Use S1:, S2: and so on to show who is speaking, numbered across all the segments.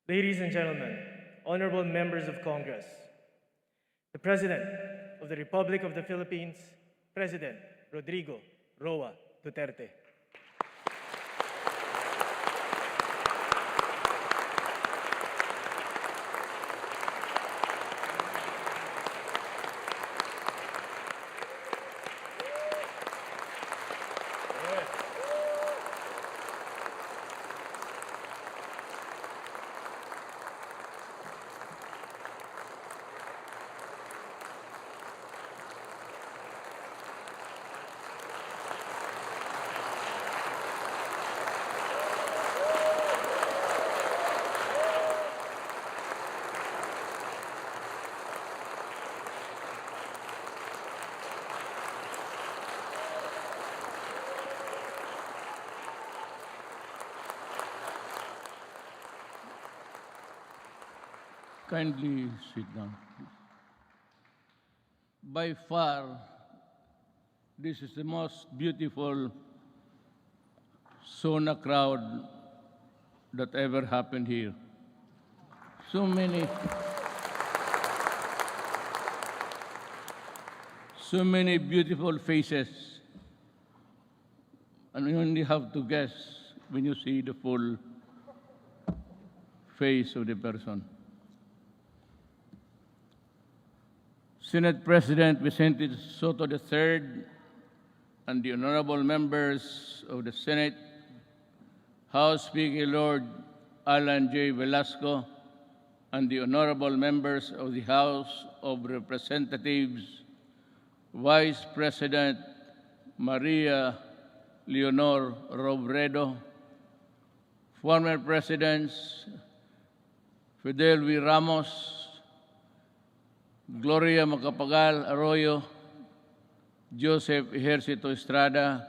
S1: Ladies and gentlemen, honorable members of Congress, the President of the Republic of the Philippines, President Rodrigo Roa Duterte.
S2: Kindly sit down. By far, this is the most beautiful sauna crowd that ever happened here. So many beautiful faces, and you only have to guess when you see the full face of the person. Senate President Vicente Soto III and the honorable members of the Senate, House Speaker Lord Alan J. Velasco, and the honorable members of the House of Representatives, Vice President Maria Leonor Robredo, former Presidents Fidel V. Ramos, Gloria Macapagal Arroyo, Joseph Ejercito Estrada,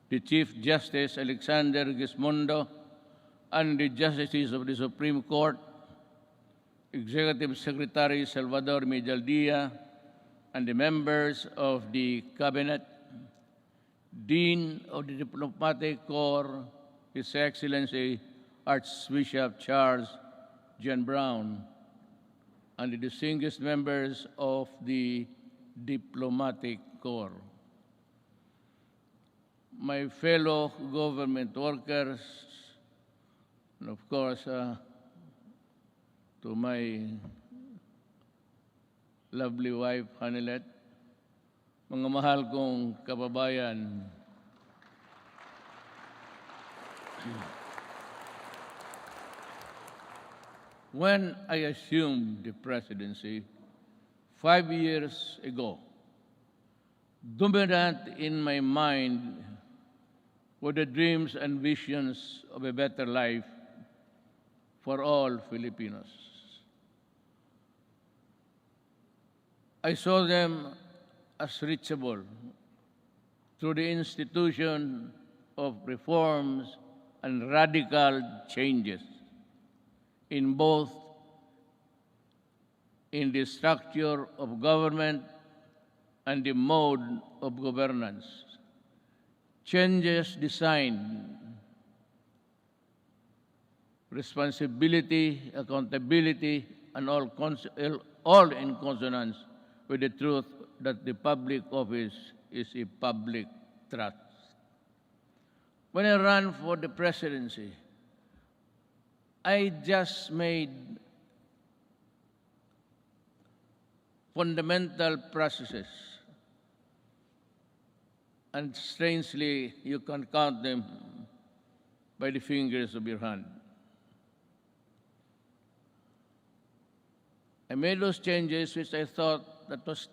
S2: the Chief Justice Alexander Gismondo, and the Justices of the Supreme Court, Executive Secretary Salvador Medialdia, and the members of the Cabinet, Dean of the Diplomatic Corps, His Excellency Archbishop Charles John Brown, and the distinguished members of the Diplomatic Corps. My fellow government workers, and of course, to my lovely wife, Hanilet, mga mahal kong kababayan, when I assumed the presidency 5 years ago, dominant in my mind were the dreams and visions of a better life for all Filipinos. I saw them as reachable through the institution of reforms and radical changes in both in the structure of government and the mode of governance. Changes designed responsibility, accountability, and all in consonance with the truth that the public office is a public trust. When I ran for the presidency, I just made fundamental processes, and strangely, you can count them by the fingers of your hand. I made those changes which I thought that was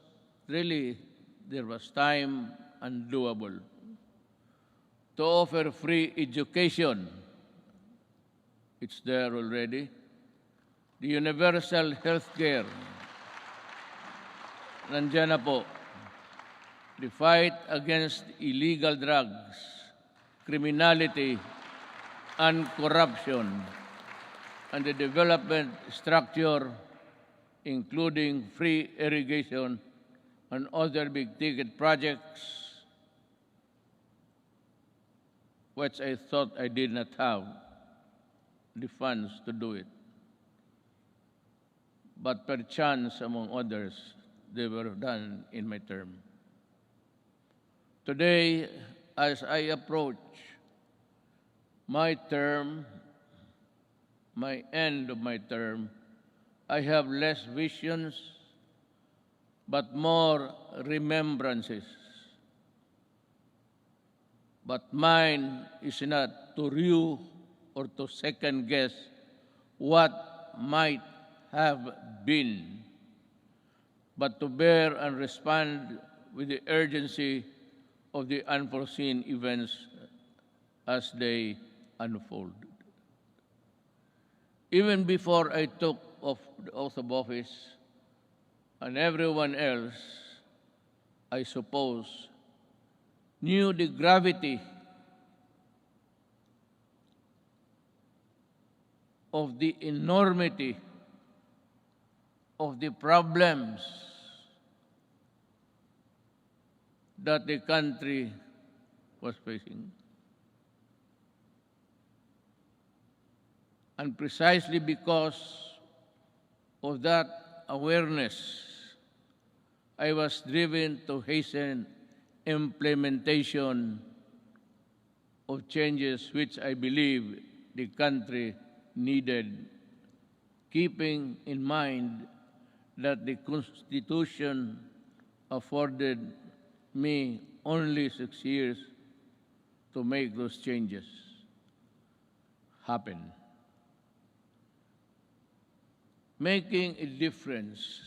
S2: really, there was time and doable. To offer free education, it's there already. The universal health care, nandiyan na po. The fight against illegal drugs, criminality, and corruption, and the development structure, including free irrigation and other big-ticket projects, which I thought I did not have. the funds to do it. But perchance, among others, they were done in my term. Today, as I approach my term, my end of my term, I have less visions, but more remembrances. But mine is not to rue or to second guess what might have been, but to bear and respond with the urgency of the unforeseen events as they unfold. Even before I took the oath of office, and everyone else, I suppose, knew the gravity of the enormity of the problems that the country was facing. And precisely because of that awareness, I was driven to hasten implementation of changes which I believe the country needed, keeping in mind that the Constitution afforded me only 6 years to make those changes happen. Making a difference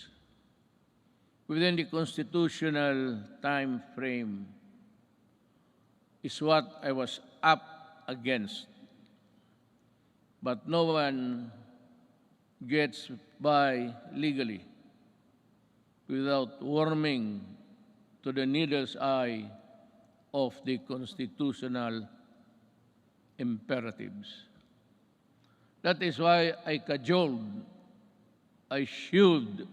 S2: within the constitutional time frame is what I was up against. But no one gets by legally without warming to the needle's eye of the constitutional imperatives. That is why I cajoled, I shielded,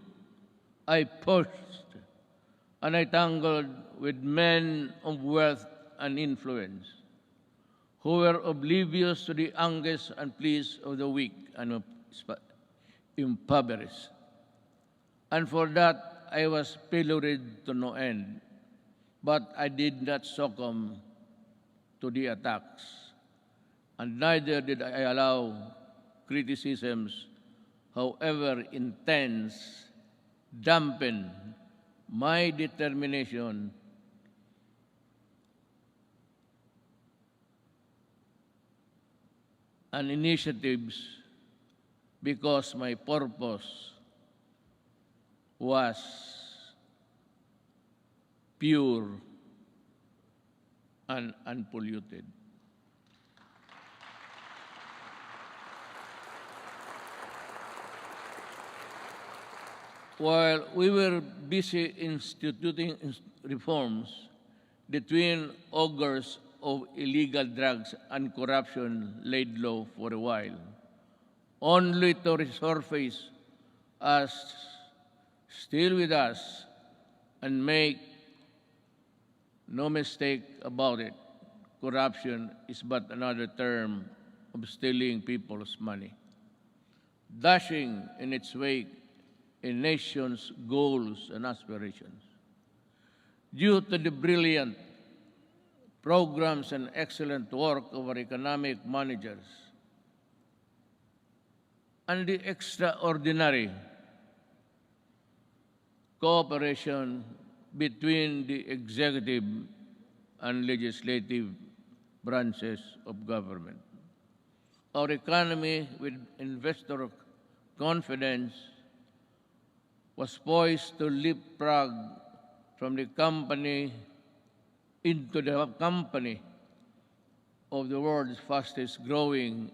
S2: I pushed, and I tangled with men of wealth and influence who were oblivious to the anguish and pleas of the weak and impoverished. And for that, I was pilloried to no end. But I did not succumb to the attacks, and neither did I allow criticisms, however intense, dampen my determination and initiatives, because my purpose was pure and unpolluted. While we were busy instituting reforms, the twin augurs of illegal drugs and corruption laid low for a while, only to resurface as still with us. And make no mistake about it, corruption is but another term of stealing people's money, dashing in its wake a nation's goals and aspirations. Due to the brilliant programs and excellent work of our economic managers and the extraordinary cooperation between the executive and legislative branches of government, our economy, with investor confidence, was poised to leapfrog from the company into the company of the world's fastest growing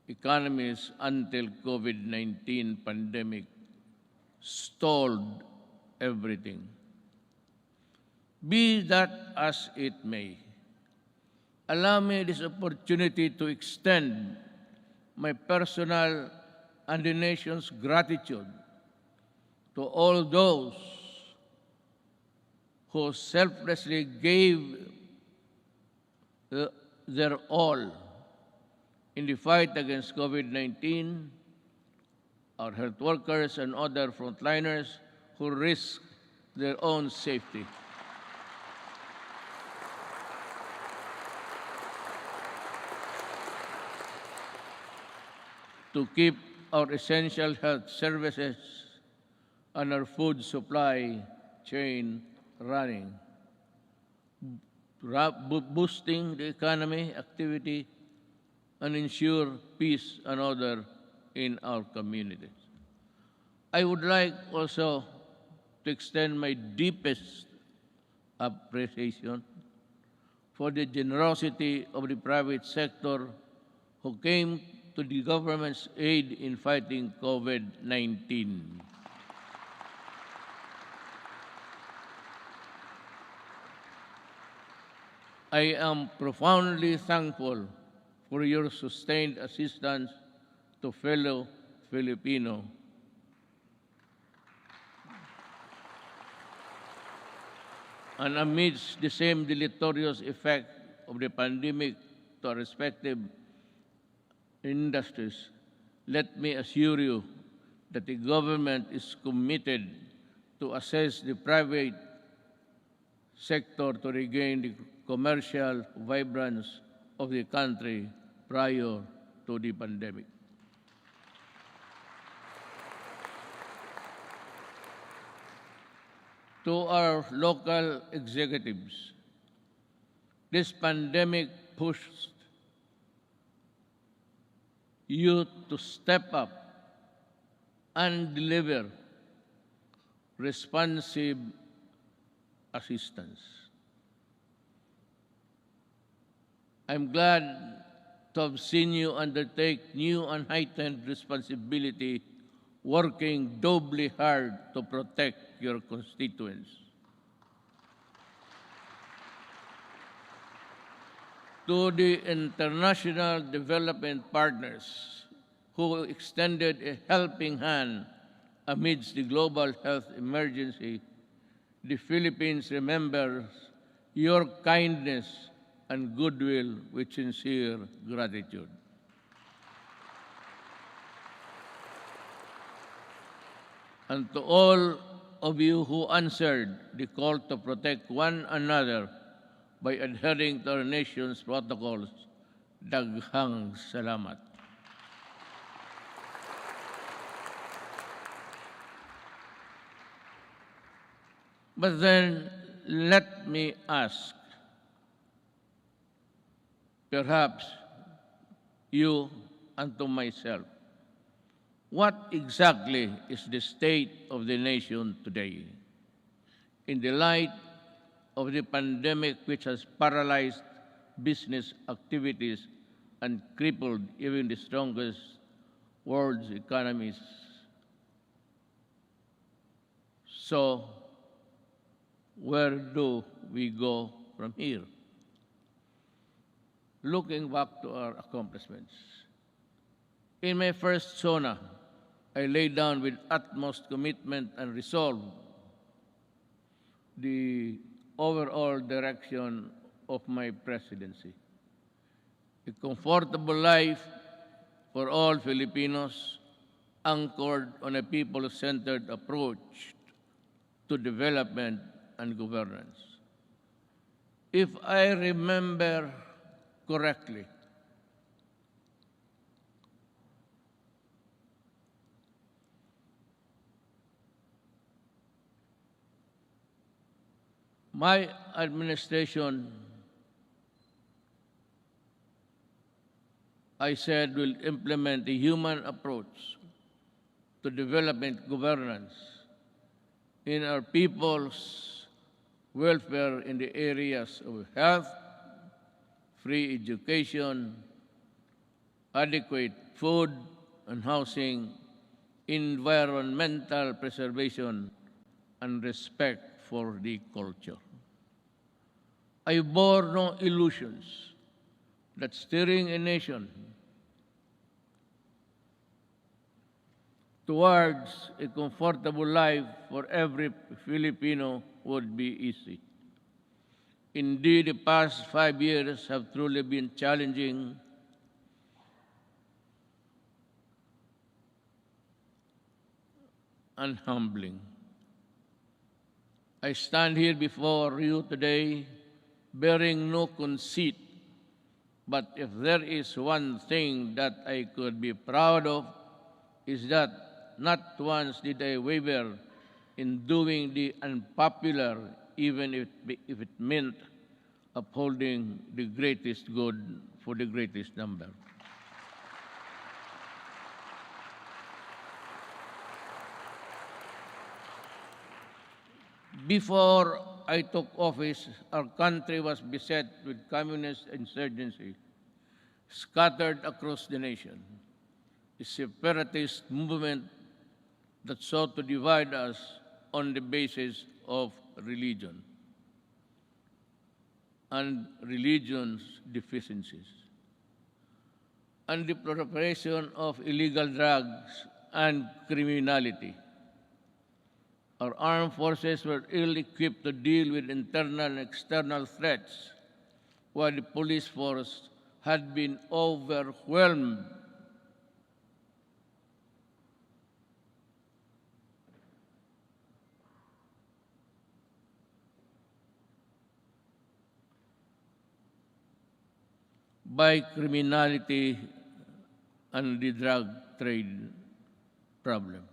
S2: economies until COVID-19 pandemic stalled everything. Be that as it may, allow me this opportunity to extend my personal and the nation's gratitude to all those who selflessly gave their all in the fight against COVID-19, our health workers and other frontliners who risk their own safety. To keep our essential health services and our food supply chain running, boosting the economy, activity, and ensure peace and order in our communities. I would like also to extend my deepest appreciation for the generosity of the private sector who came to the government's aid in fighting COVID-19. I am profoundly thankful for your sustained assistance to fellow Filipino. And amidst the same deleterious effect of the pandemic to our respective industries, let me assure you that the government is committed to assist the private sector to regain the commercial vibrance of the country prior to the pandemic. To our local executives, this pandemic pushed you to step up and deliver responsive assistance. I'm glad to have seen you undertake new and heightened responsibility, working doubly hard to protect your constituents. To the international development partners who extended a helping hand amidst the global health emergency, the Philippines remembers your kindness and goodwill with sincere gratitude. And to all of you who answered the call to protect one another by adhering to our nation's protocols, daghang salamat. But then, let me ask, perhaps you and to myself, what exactly is the state of the nation today? In the light of the pandemic which has paralyzed business activities and crippled even the strongest world's economies. So, where do we go from here? Looking back to our accomplishments. In my first SONA, I laid down with utmost commitment and resolve the overall direction of my presidency. A comfortable life for all Filipinos, anchored on a people-centered approach to development and governance. If I remember correctly, my administration, I said, will implement a human approach to development governance in our people's welfare in the areas of health, free education, adequate food and housing, environmental preservation, and respect for the culture. I bore no illusions that steering a nation towards a comfortable life for every Filipino would be easy. Indeed, the past 5 years have truly been challenging, and humbling. I stand here before you today bearing no conceit, but if there is one thing that I could be proud of, is that not once did I waver in doing the unpopular, even if it meant upholding the greatest good for the greatest number. Before I took office, our country was beset with communist insurgency scattered across the nation, a separatist movement that sought to divide us on the basis of religion and religion's deficiencies, and the proliferation of illegal drugs and criminality. Our armed forces were ill-equipped to deal with internal and external threats, while the police force had been overwhelmed by criminality and the drug trade problem.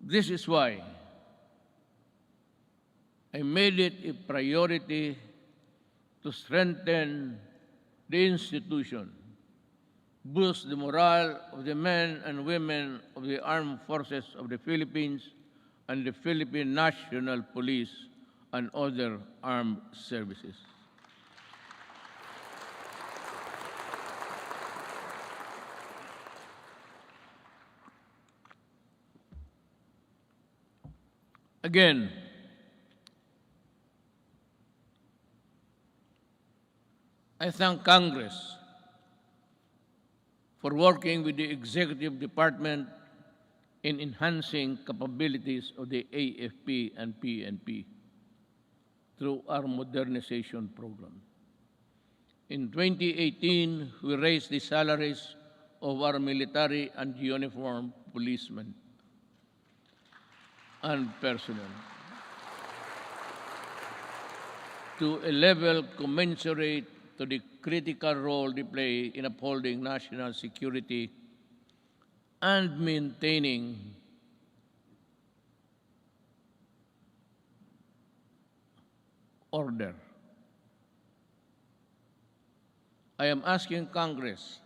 S2: This is why I made it a priority to strengthen the institution, boost the morale of the men and women of the armed forces of the Philippines and the Philippine National Police and other armed services. Again, I thank Congress for working with the Executive Department in enhancing capabilities of the AFP and PNP through our modernization program. In 2018, we raised the salaries of our military and uniformed policemen and personnel to a level commensurate to the critical role they play in upholding national security and maintaining order. I am asking Congress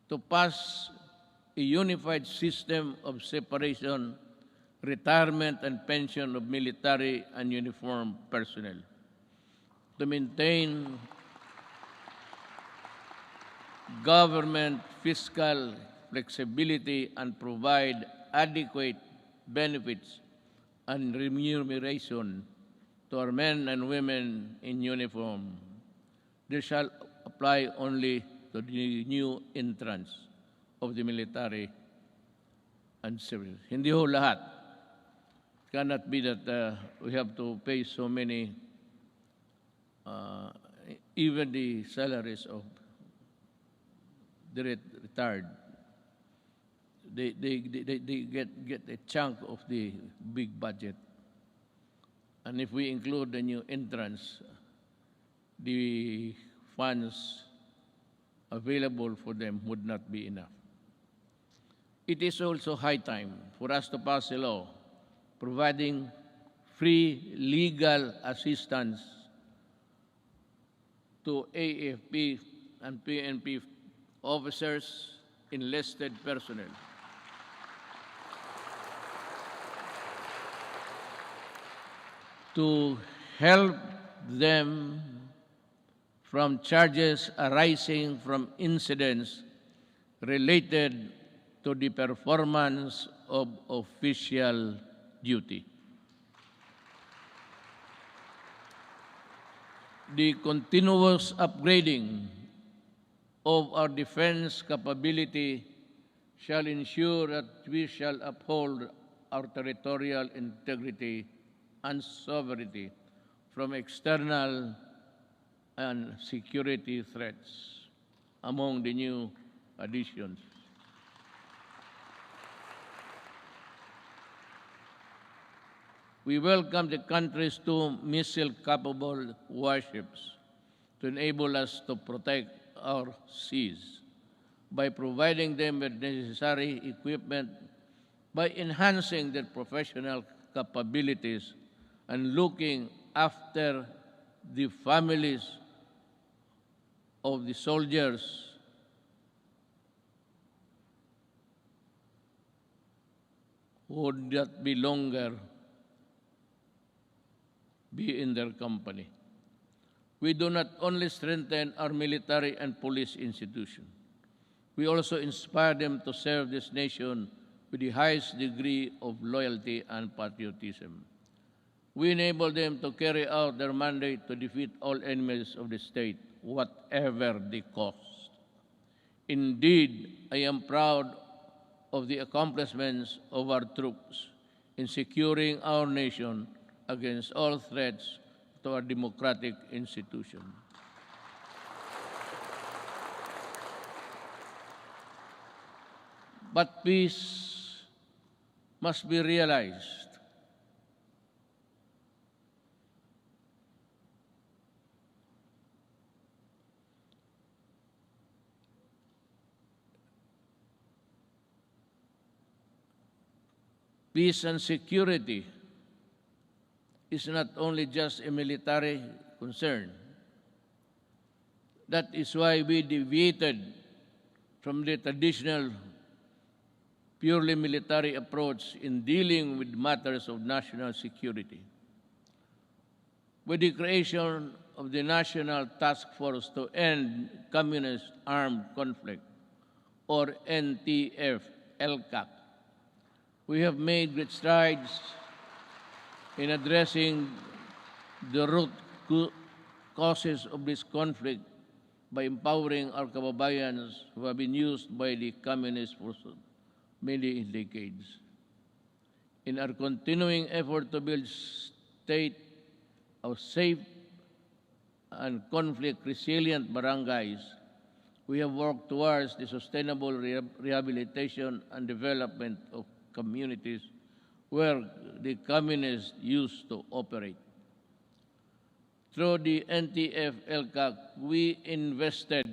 S2: to pass a unified system of separation, retirement, and pension of military and uniformed personnel to maintain government fiscal flexibility and provide adequate benefits and remuneration to our men and women in uniform. This shall apply only to the new entrants of the military and civil. Hindi ho lahat. It cannot be that we have to pay so many, even the salaries of the retired. They get a chunk of the big budget. And if we include the new entrants, the funds available for them would not be enough. It is also high time for us to pass a law providing free legal assistance to AFP and PNP officers, enlisted personnel, to help them from charges arising from incidents related to the performance of official duty. The continuous upgrading of our defense capability shall ensure that we shall uphold our territorial integrity and sovereignty from external and security threats. Among the new additions. We welcome the country's two missile-capable warships to enable us to protect our seas by providing them with necessary equipment, by enhancing their professional capabilities, and looking after the families of the soldiers who would not be longer be in their company. We do not only strengthen our military and police institutions, we also inspire them to serve this nation with the highest degree of loyalty and patriotism. We enable them to carry out their mandate to defeat all enemies of the state, whatever the cost. Indeed, I am proud of the accomplishments of our troops in securing our nation against all threats to our democratic institution. But peace must be realized. Peace and security is not only just a military concern. That is why we deviated from the traditional purely military approach in dealing with matters of national security. With the creation of the National Task Force to End Communist Armed Conflict, or NTF-LCAC, we have made great strides in addressing the root causes of this conflict by empowering our kababayans who have been used by the communists for many decades. In our continuing effort to build state of safe and conflict-resilient barangays, we have worked towards the sustainable rehabilitation and development of communities where the communists used to operate. Through the NTF-LCAC, we invested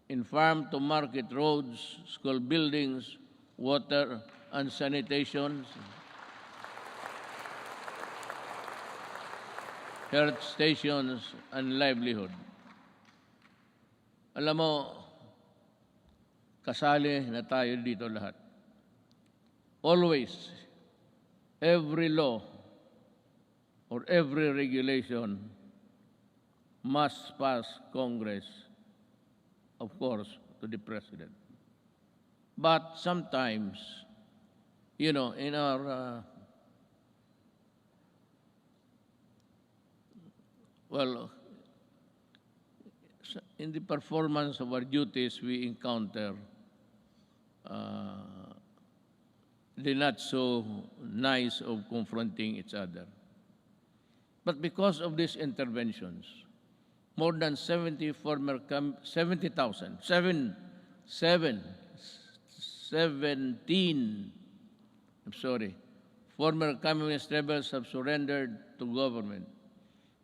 S2: in farm-to-market roads, school buildings, water and sanitation, health stations, and livelihood. Alam mo, kasali na tayo dito lahat. Always, every law or every regulation must pass Congress, of course, to the President. But sometimes, in our, in the performance of our duties, we encounter the not so nice of confronting each other. But because of these interventions, more than 17 former communist rebels have surrendered to government.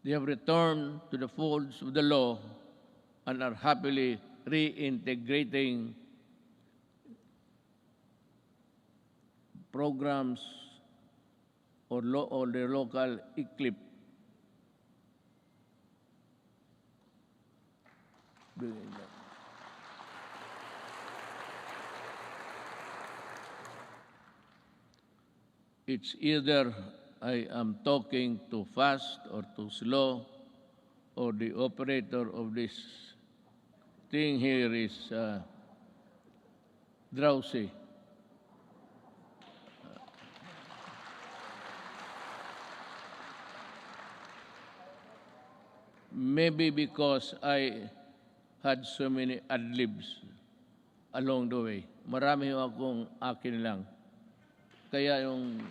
S2: They have returned to the folds of the law and are happily reintegrating programs or their local eclipse. It's either I am talking too fast or too slow, or the operator of this thing here is drowsy. Maybe because I had so many ad-libs along the way. Marami akong akin lang. Kaya yung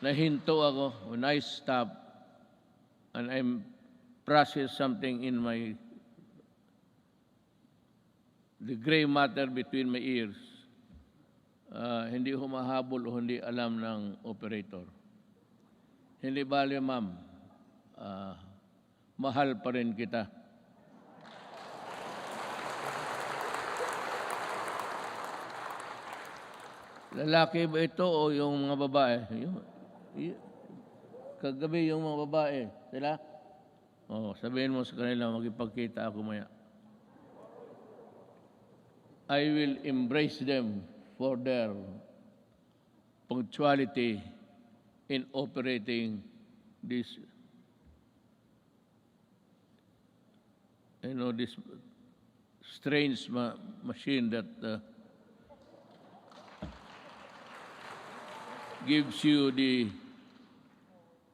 S2: nahinto ako when I stop and I'm process something in my the gray matter between my ears, hindi humahabol o hindi alam ng operator. Hindi bale, ma'am, mahal pa rin kita. Lalaki ba ito o yung mga babae? Kagabi yung mga babae, sila? Sabihin mo sa kanila, magipagkita ako maya. I will embrace them for their punctuality in operating this, this strange machine that gives you the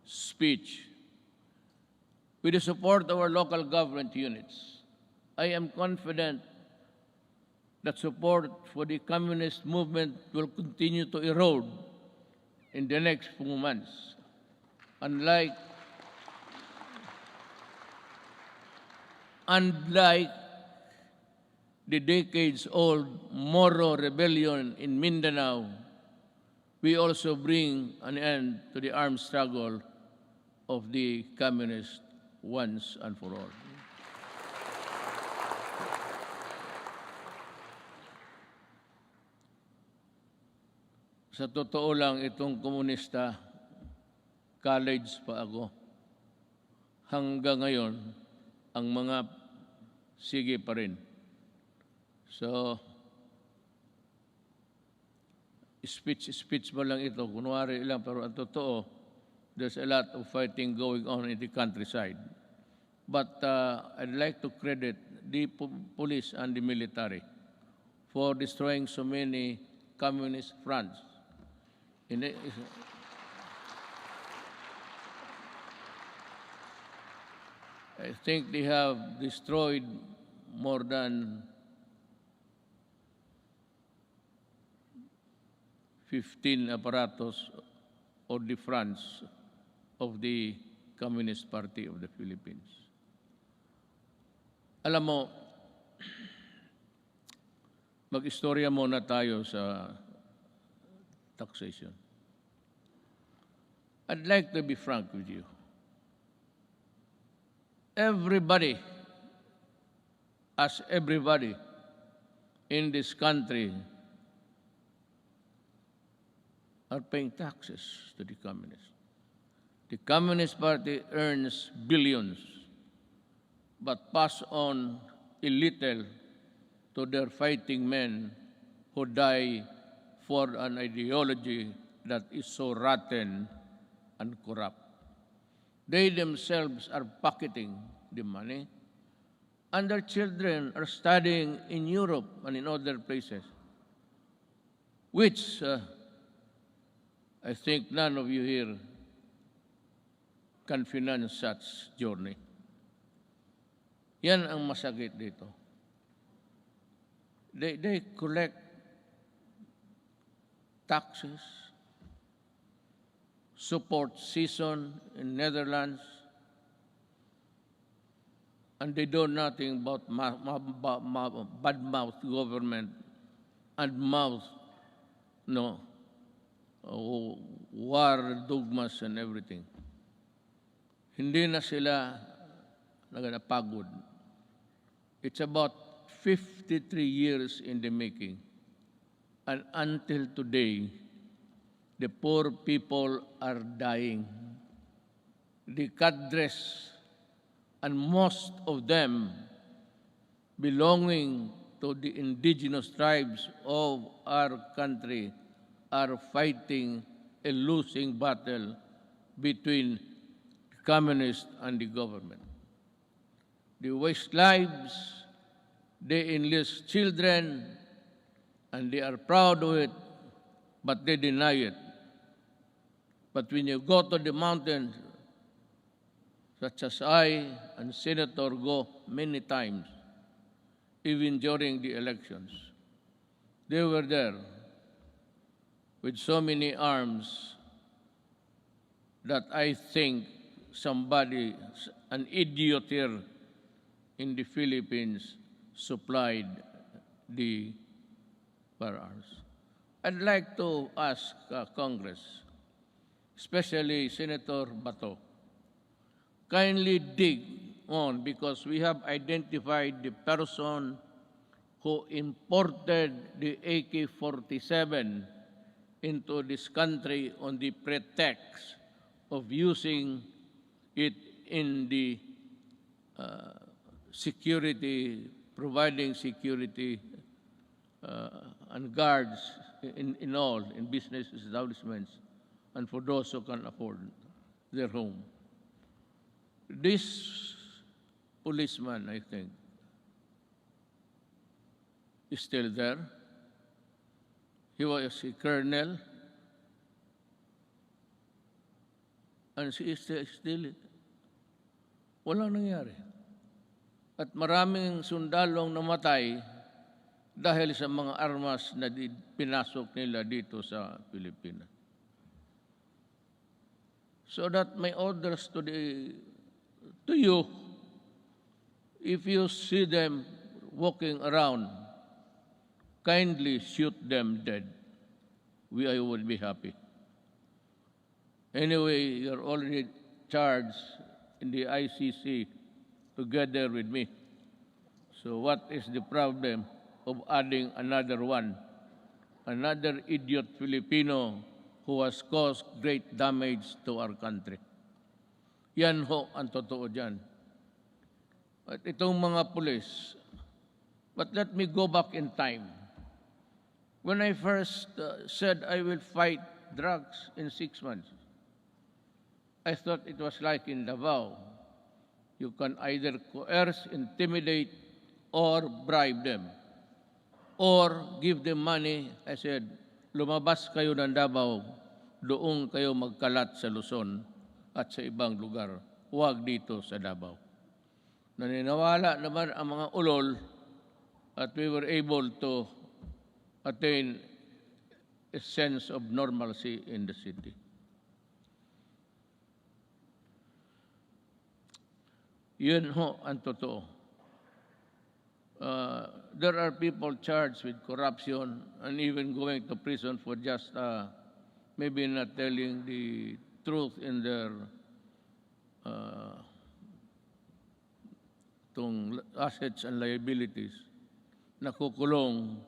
S2: speech. With the support of our local government units, I am confident that support for the communist movement will continue to erode in the next few months. Unlike the decades-old Moro rebellion in Mindanao, we also bring an end to the armed struggle of the communists once and for all. Sa totoo lang, itong komunista, college pa ako. Hanggang ngayon, ang mga sige pa rin. So, speech ba lang ito, kunwari lang, pero ang totoo, there's a lot of fighting going on in the countryside. But I'd like to credit the police and the military for destroying so many communist fronts. I think they have destroyed more than 15 apparatus or the fronts of the Communist Party of the Philippines. Alam mo, mag-istorya muna tayo sa taxation. I'd like to be frank with you. Everybody in this country are paying taxes to the communists. The Communist Party earns billions, but pass on a little to their fighting men who die for an ideology that is so rotten and corrupt. They themselves are pocketing the money, and their children are studying in Europe and in other places, which I think none of you here can finance such journey. Yan ang masakit dito. They collect taxes, support season in Netherlands, and they do nothing but bad-mouth government and war dogmas and everything. Hindi na sila napagod. It's about 53 years in the making. And until today, the poor people are dying. The cadres, and most of them belonging to the indigenous tribes of our country, are fighting a losing battle between the communists and the government. They waste lives, they enlist children, and they are proud of it, but they deny it. But when you go to the mountains, such as I and Senator go many times, even during the elections, they were there with so many arms that I think somebody, an idiot here in the Philippines, supplied the firearms. I'd like to ask Congress, especially Senator Bato, kindly dig on because we have identified the person who imported the AK-47 into this country on the pretext of using it in the security, providing security and guards in business establishments and for those who can afford their home. This policeman, I think, is still there. He was a colonel, and she is still, walang nangyari. At maraming sundalong namatay dahil sa mga armas na pinasok nila dito sa Pilipinas. So that my orders to you, if you see them walking around, kindly shoot them dead. I would be happy. Anyway, you're already charged in the ICC together with me. So what is the problem of adding another one? Another idiot Filipino who has caused great damage to our country. Yan ho ang totoo dyan. At itong mga pulis, but let me go back in time. When I first said I will fight drugs in 6 months, I thought it was like in Davao. You can either coerce, intimidate, or bribe them, or give them money. I said, lumabas kayo ng Davao, doon kayo magkalat sa Luzon at sa ibang lugar. Huwag dito sa Davao. Naniniwala naman ang mga ulol at we were able to attain a sense of normalcy in the city. Yun ho ang totoo. There are people charged with corruption and even going to prison for just maybe not telling the truth in their assets and liabilities. Nakukulong.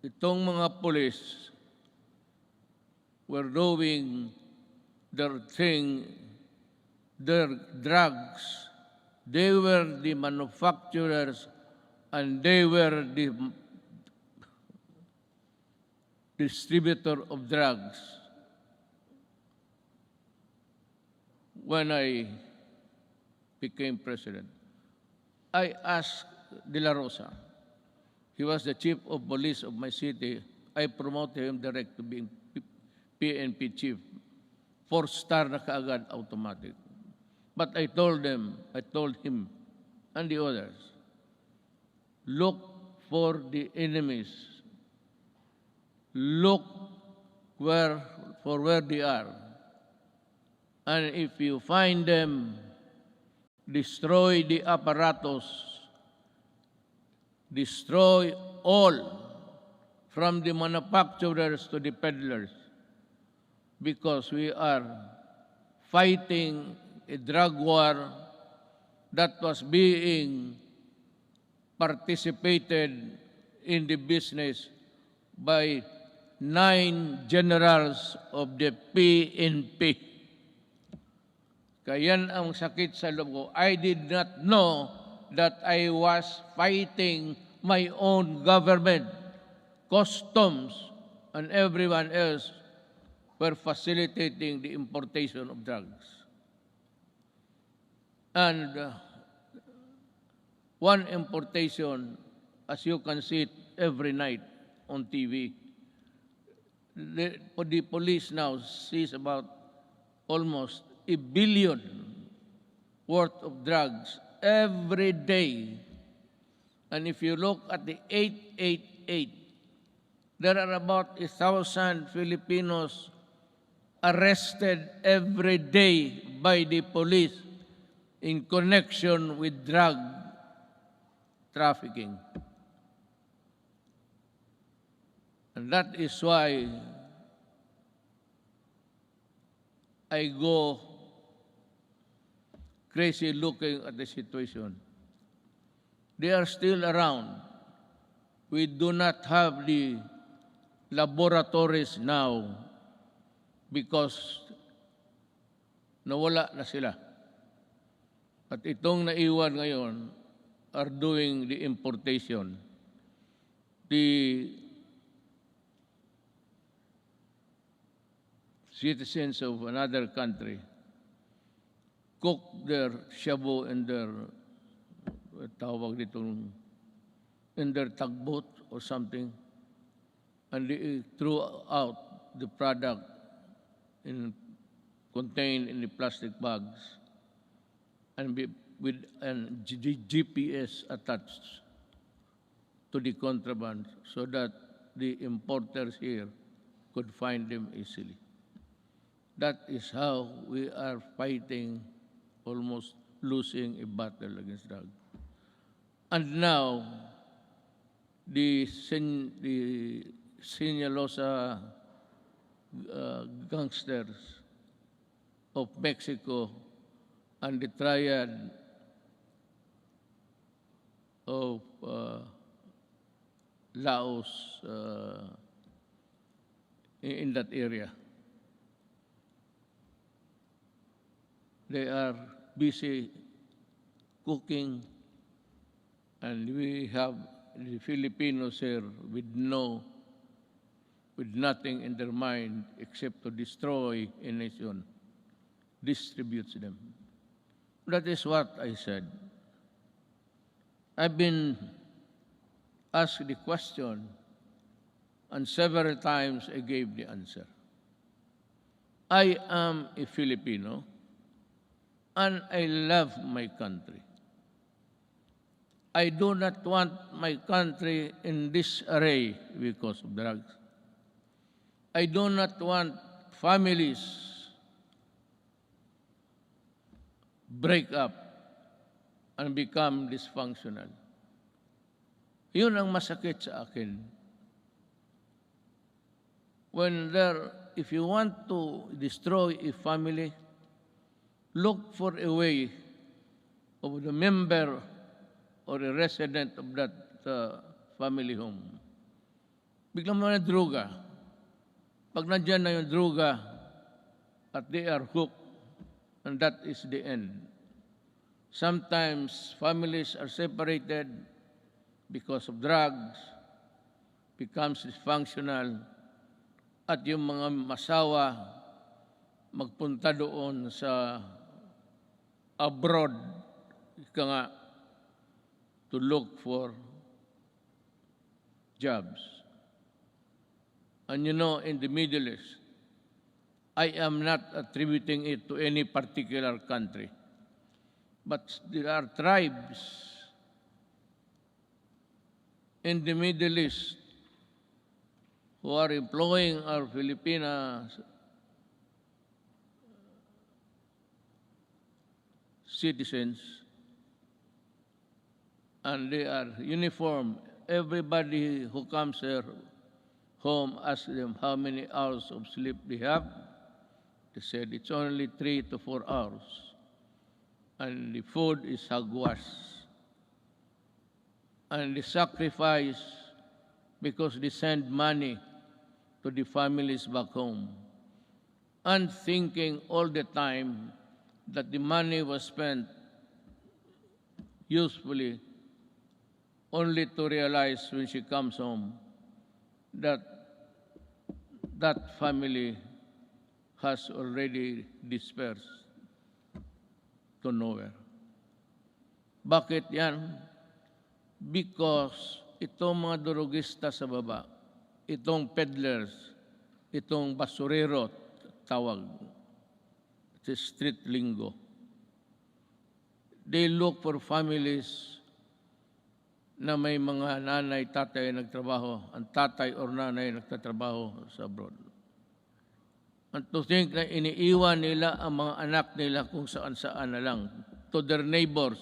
S2: Itong mga police were doing their thing, their drugs. They were the manufacturers and they were the distributor of drugs. When I became president, I asked De La Rosa. He was the chief of police of my city. I promoted him direct to being PNP chief. 4-star na kaagad, automatic. But I told him and the others, look for the enemies. Look for where they are. And if you find them, destroy the apparatus. Destroy all, from the manufacturers to the peddlers, because we are fighting a drug war that was being participated in the business by 9 generals of the PNP. Kaya yan ang sakit sa loob ko. I did not know that I was fighting my own government. Customs and everyone else were facilitating the importation of drugs. And one importation, as you can see it every night on TV, the police now sees about almost $1 billion worth of drugs every day. And if you look at the 888, there are about 1,000 Filipinos arrested every day by the police in connection with drug trafficking. And that is why I go crazy looking at the situation. They are still around. We do not have the laboratories now because nawala na sila. At itong naiwan ngayon are doing the importation. The citizens of another country cook their shabu in their tawag ditong in their tugboat or something, and they threw out the product contained in the plastic bags and with the GPS attached to the contraband so that the importers here could find them easily. That is how we are fighting, almost losing a battle against drugs. And now, the Sinaloa gangsters of Mexico and the triad of Laos in that area. They are busy cooking, and we have the Filipinos here with nothing in their mind except to destroy a nation, distributes them. That is what I said. I've been asked the question, and several times I gave the answer. I am a Filipino, and I love my country. I do not want my country in disarray because of drugs. I do not want families break up and become dysfunctional. Yun ang masakit sa akin. If you want to destroy a family, look for a way of the member or a resident of that family home. Biglang mo na droga. Pag nandyan na yung droga at they are hooked, and that is the end. Sometimes families are separated because of drugs, becomes dysfunctional, at yung mga masawa magpunta doon sa abroad, ika nga, to look for jobs. And you know, in the Middle East, I am not attributing it to any particular country, but there are tribes in the Middle East who are employing our Filipina citizens, and they are uniform. Everybody who comes here home asks them how many hours of sleep they have. They said it's only 3 to 4 hours. And the food is hagwas. And the sacrifice because they send money to the families back home. And thinking all the time that the money was spent usefully, only to realize when she comes home that that family has already dispersed to nowhere. Bakit yan? Because itong mga durugista sa baba, itong peddlers, itong basurero, tawag, it's street lingo. They look for families na may mga nanay, tatay nagtrabaho, ang tatay or nanay nagtatrabaho sa abroad. And to think na iniiwan nila ang mga anak nila kung saan-saan na lang, to their neighbors,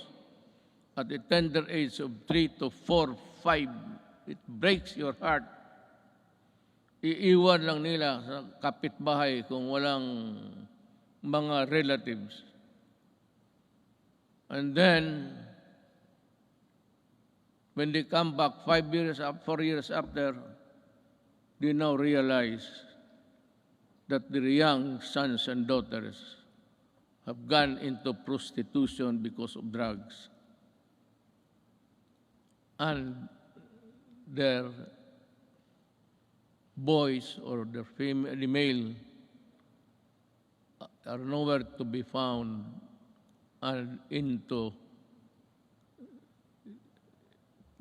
S2: at the tender age of 3 to 4, 5, it breaks your heart. Iiwan lang nila sa kapitbahay kung walang mga relatives. And then, when they come back 5 years, 4 years after, they now realize that their young sons and daughters have gone into prostitution because of drugs. And their boys or their the male are nowhere to be found and into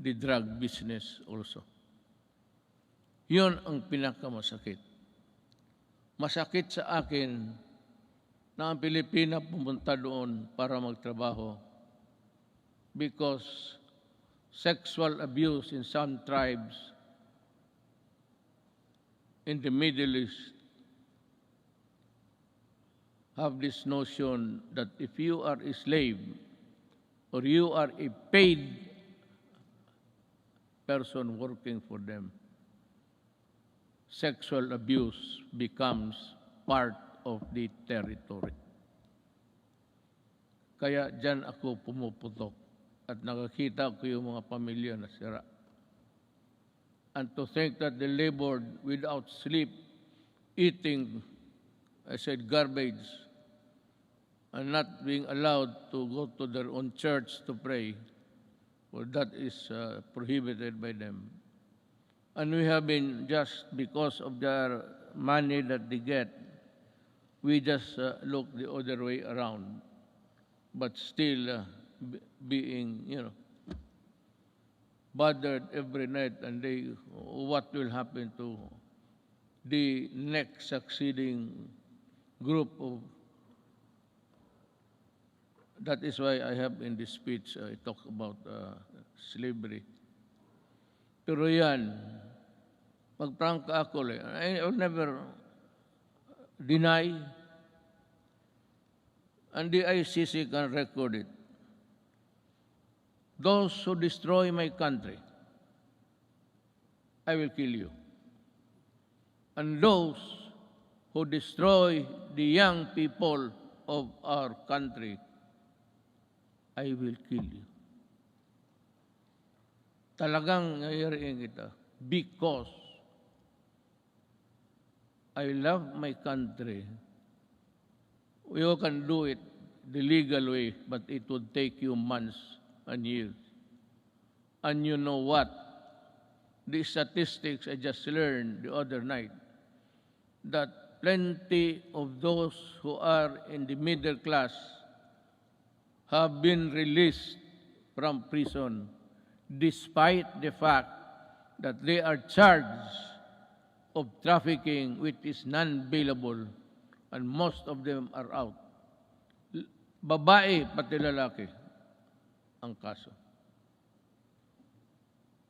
S2: the drug business also. Yun ang pinakamasakit. Masakit sa akin na ang Pilipina pumunta doon para magtrabaho because sexual abuse in some tribes in the Middle East have this notion that if you are a slave or you are a paid person working for them, sexual abuse becomes part of the territory. Kaya dyan ako pumuputok at nakakita ko yung mga pamilya na sira. And to think that they labored without sleep, eating, I said, garbage, and not being allowed to go to their own church to pray, well, that is prohibited by them. And we have been, just because of their money that they get, we just look the other way around, but still being, bothered every night and day. What will happen to the next succeeding group of. That is why I have in this speech, I talk about slavery. Pero yan, magprangka ako I will never deny, and the ICC can record it. Those who destroy my country, I will kill you. And those who destroy the young people of our country, I will kill you. Talagang ngayariin kita because I love my country. You can do it the legal way, but it would take you months and years. And you know what? The statistics I just learned the other night, that plenty of those who are in the middle class have been released from prison despite the fact that they are charged of trafficking which is non-bailable, and most of them are out. Babae pati lalaki ang kaso.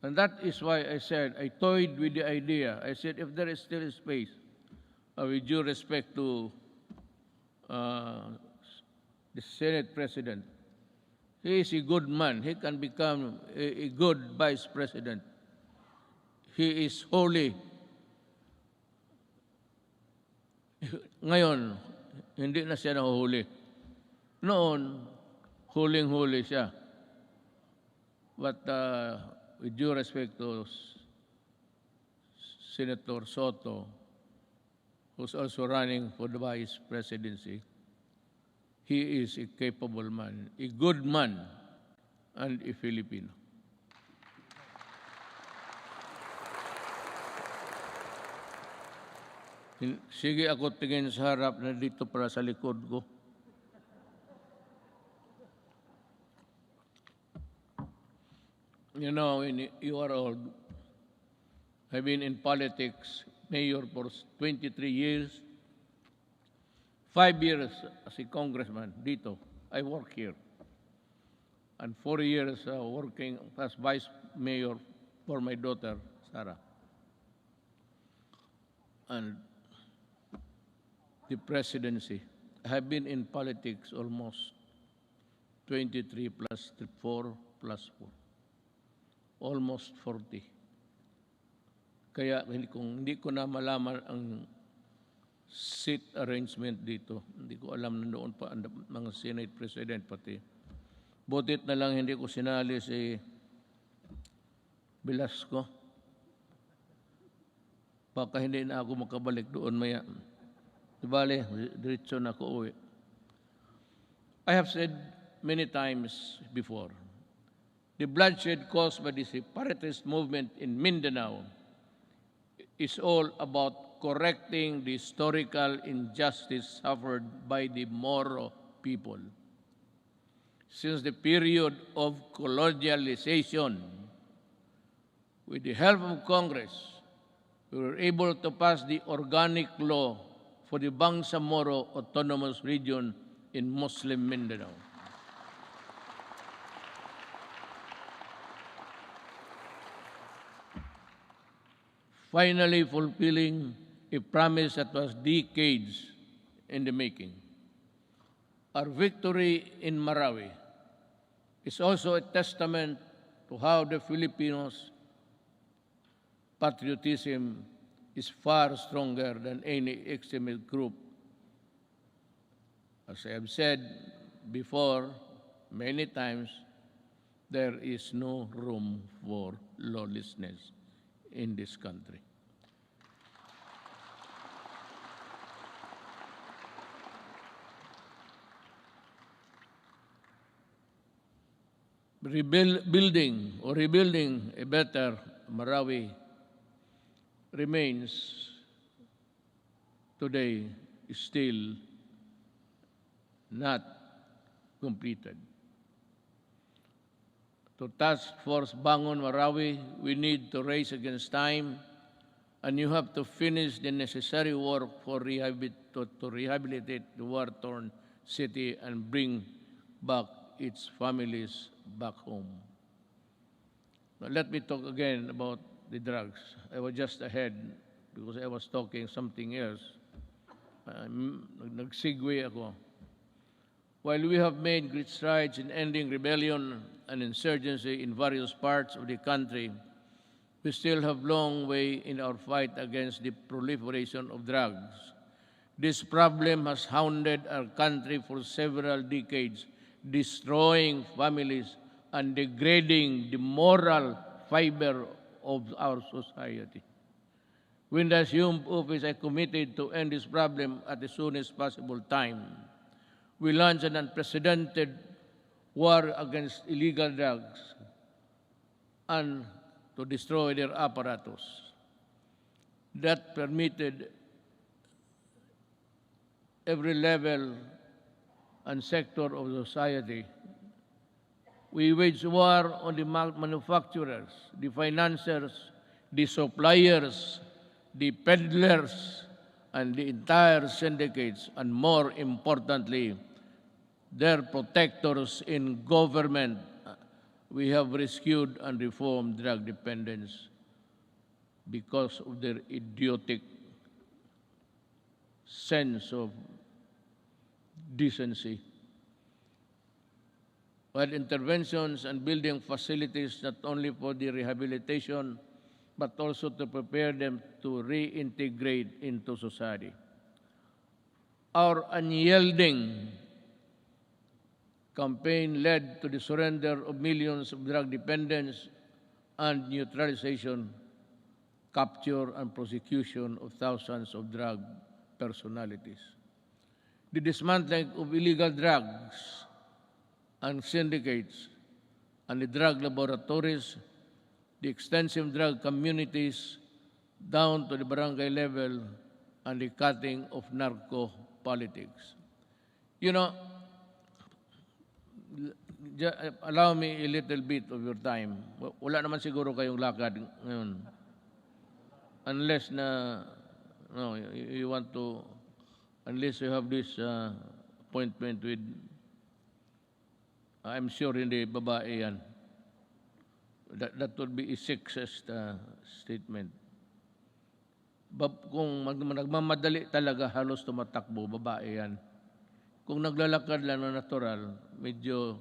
S2: And that is why I said, I toyed with the idea. I said, if there is still space, with due respect to the Senate President, he is a good man. He can become a good Vice President. He is holy. Ngayon, hindi na siya nahuhuli. Noon, huling-huli siya. But with due respect to Senator Soto, who's also running for the Vice Presidency, he is a capable man, a good man, and a Filipino. Sige ako tingin sa harap na dito para sa likod ko. You know, when you are old, I've been in politics, mayor for 23 years, 5 years as a congressman dito. I work here. And 4 years working as vice mayor for my daughter, Sarah. And the presidency. I have been in politics almost 23 plus 4, plus 4. Almost 40. Kaya kung hindi ko na malaman ang seat arrangement dito, hindi ko alam na noon pa ang mga Senate President pati. Butit na lang hindi ko sinali si Velasco. Baka hindi na ako makabalik doon maya. Dibale, diretso na ako uwi. I have said many times before, the bloodshed caused by the separatist movement in Mindanao is all about correcting the historical injustice suffered by the Moro people. Since the period of colonialization, with the help of Congress, we were able to pass the organic law for the Bangsamoro Autonomous Region in Muslim Mindanao. Finally fulfilling a promise that was decades in the making. Our victory in Marawi is also a testament to how the Filipinos' patriotism is far stronger than any extremist group. As I have said before many times, there is no room for lawlessness in this country. Rebuilding a better Marawi remains today still not completed. To Task Force Bangon Marawi, we need to race against time, and you have to finish the necessary work for to rehabilitate the war-torn city and bring back its families back home. Now, let me talk again about the drugs. I was just ahead because I was talking something else. Nag-segue ako. While we have made great strides in ending rebellion and insurgency in various parts of the country, we still have a long way in our fight against the proliferation of drugs. This problem has hounded our country for several decades, destroying families and degrading the moral fiber of our society. When the assumed office, I committed to end this problem at the soonest possible time. We launched an unprecedented war against illegal drugs and to destroy their apparatus. That permitted every level and sector of society. We waged war on the manufacturers, the financiers, the suppliers, the peddlers, and the entire syndicates, and more importantly, their protectors in government. We have rescued and reformed drug dependence because of their idiotic sense of decency. While interventions and building facilities not only for the rehabilitation, but also to prepare them to reintegrate into society. Our unyielding campaign led to the surrender of millions of drug dependents and neutralization, capture, and prosecution of thousands of drug personalities. The dismantling of illegal drugs and syndicates and the drug laboratories, the extensive drug communities down to the barangay level, and the cutting of narco politics. You know, allow me a little bit of your time. Wala naman siguro kayong lakad ngayon. Unless na, no, you want to, unless you have this appointment with, I'm sure hindi babae yan. That would be a sexist statement. Kung nagmamadali talaga, halos tumatakbo, babae yan. Kung naglalakad lang na natural, medyo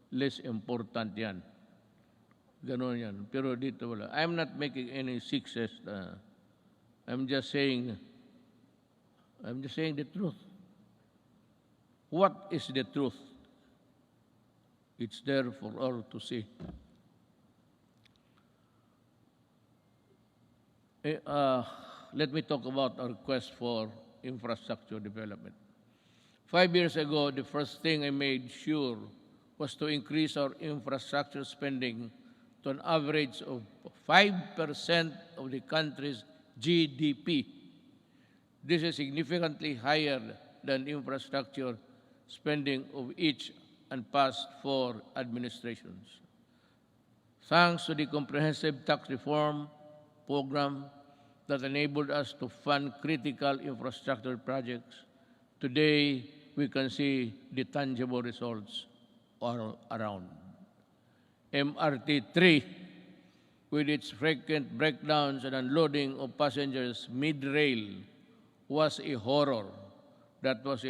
S2: less important yan. Ganon yan. Pero dito wala. I'm not making any success. I'm just saying the truth. What is the truth? It's there for all to see. Let me talk about our quest for infrastructure development. 5 years ago, the first thing I made sure was to increase our infrastructure spending to an average of 5% of the country's GDP. This is significantly higher than infrastructure spending of each and past 4 administrations. Thanks to the comprehensive tax reform program that enabled us to fund critical infrastructure projects, today we can see the tangible results all around. MRT-3, with its frequent breakdowns and unloading of passengers mid-rail, was a horror. That was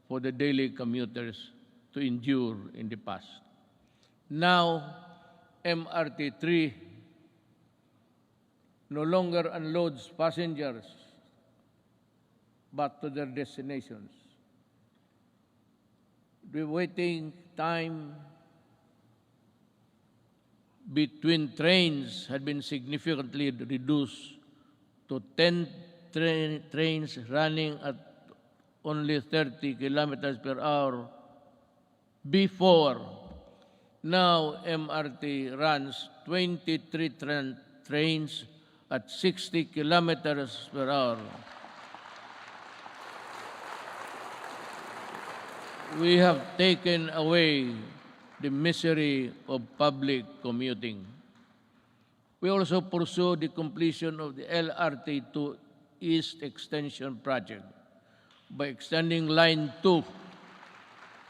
S2: for the daily commuters to endure in the past. Now, MRT-3 no longer unloads passengers but to their destinations. The waiting time between trains had been significantly reduced to 10 trains running at only 30 kilometers per hour before. Now MRT runs 23 trains at 60 kilometers per hour. We have taken away the misery of public commuting. We also pursue the completion of the LRT to East Extension Project by extending Line 2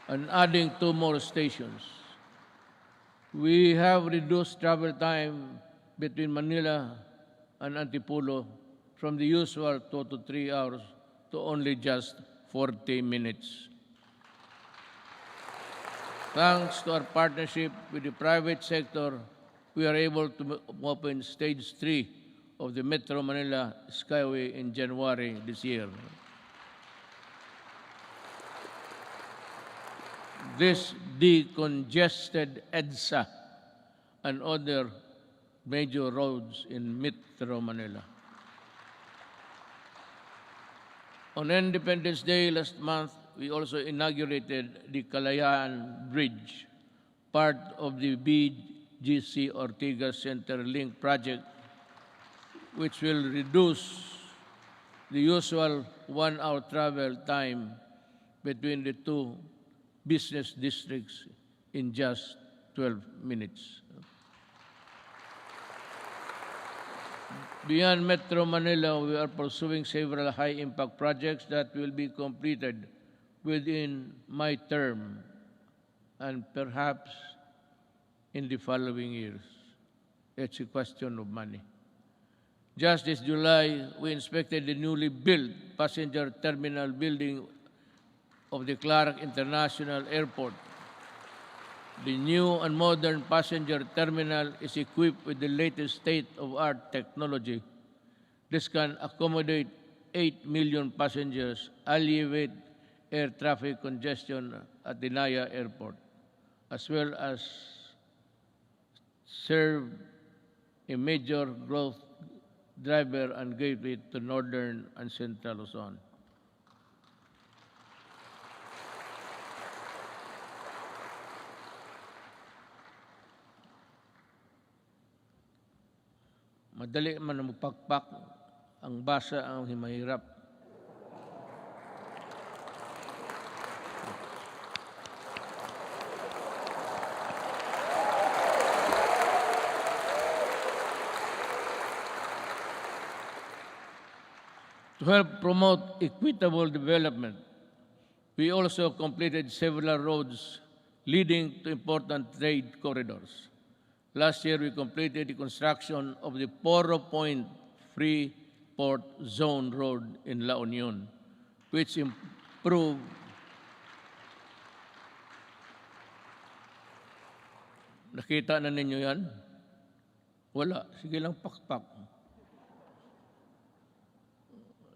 S2: and adding 2 more stations. We have reduced travel time between Manila and Antipolo from the usual 2 to 3 hours to only just 40 minutes. Thanks to our partnership with the private sector, we are able to open Stage 3 of the Metro Manila Skyway in January this year. This decongested EDSA and other major roads in Metro Manila. On Independence Day last month, we also inaugurated the Kalayaan Bridge, part of the BGC Ortigas Centerlink project, which will reduce the usual 1-hour travel time between the 2 business districts in just 12 minutes. Beyond Metro Manila, we are pursuing several high-impact projects that will be completed within my term and perhaps in the following years. It's a question of money. Just this July, we inspected the newly built passenger terminal building of the Clark International Airport. The new and modern passenger terminal is equipped with the latest state-of-art technology. This can accommodate 8 million passengers, alleviate air traffic congestion at the Naya Airport, as well as serve a major growth driver and gateway to northern and central Luzon. Madali man magpakpak, ang basa ang mahirap. To help promote equitable development, we also completed several roads leading to important trade corridors. Last year, we completed the construction of the Poro Point Free Port Zone Road in La Union, which improved Nakita na ninyo yan? Wala. Sige lang, pakpak.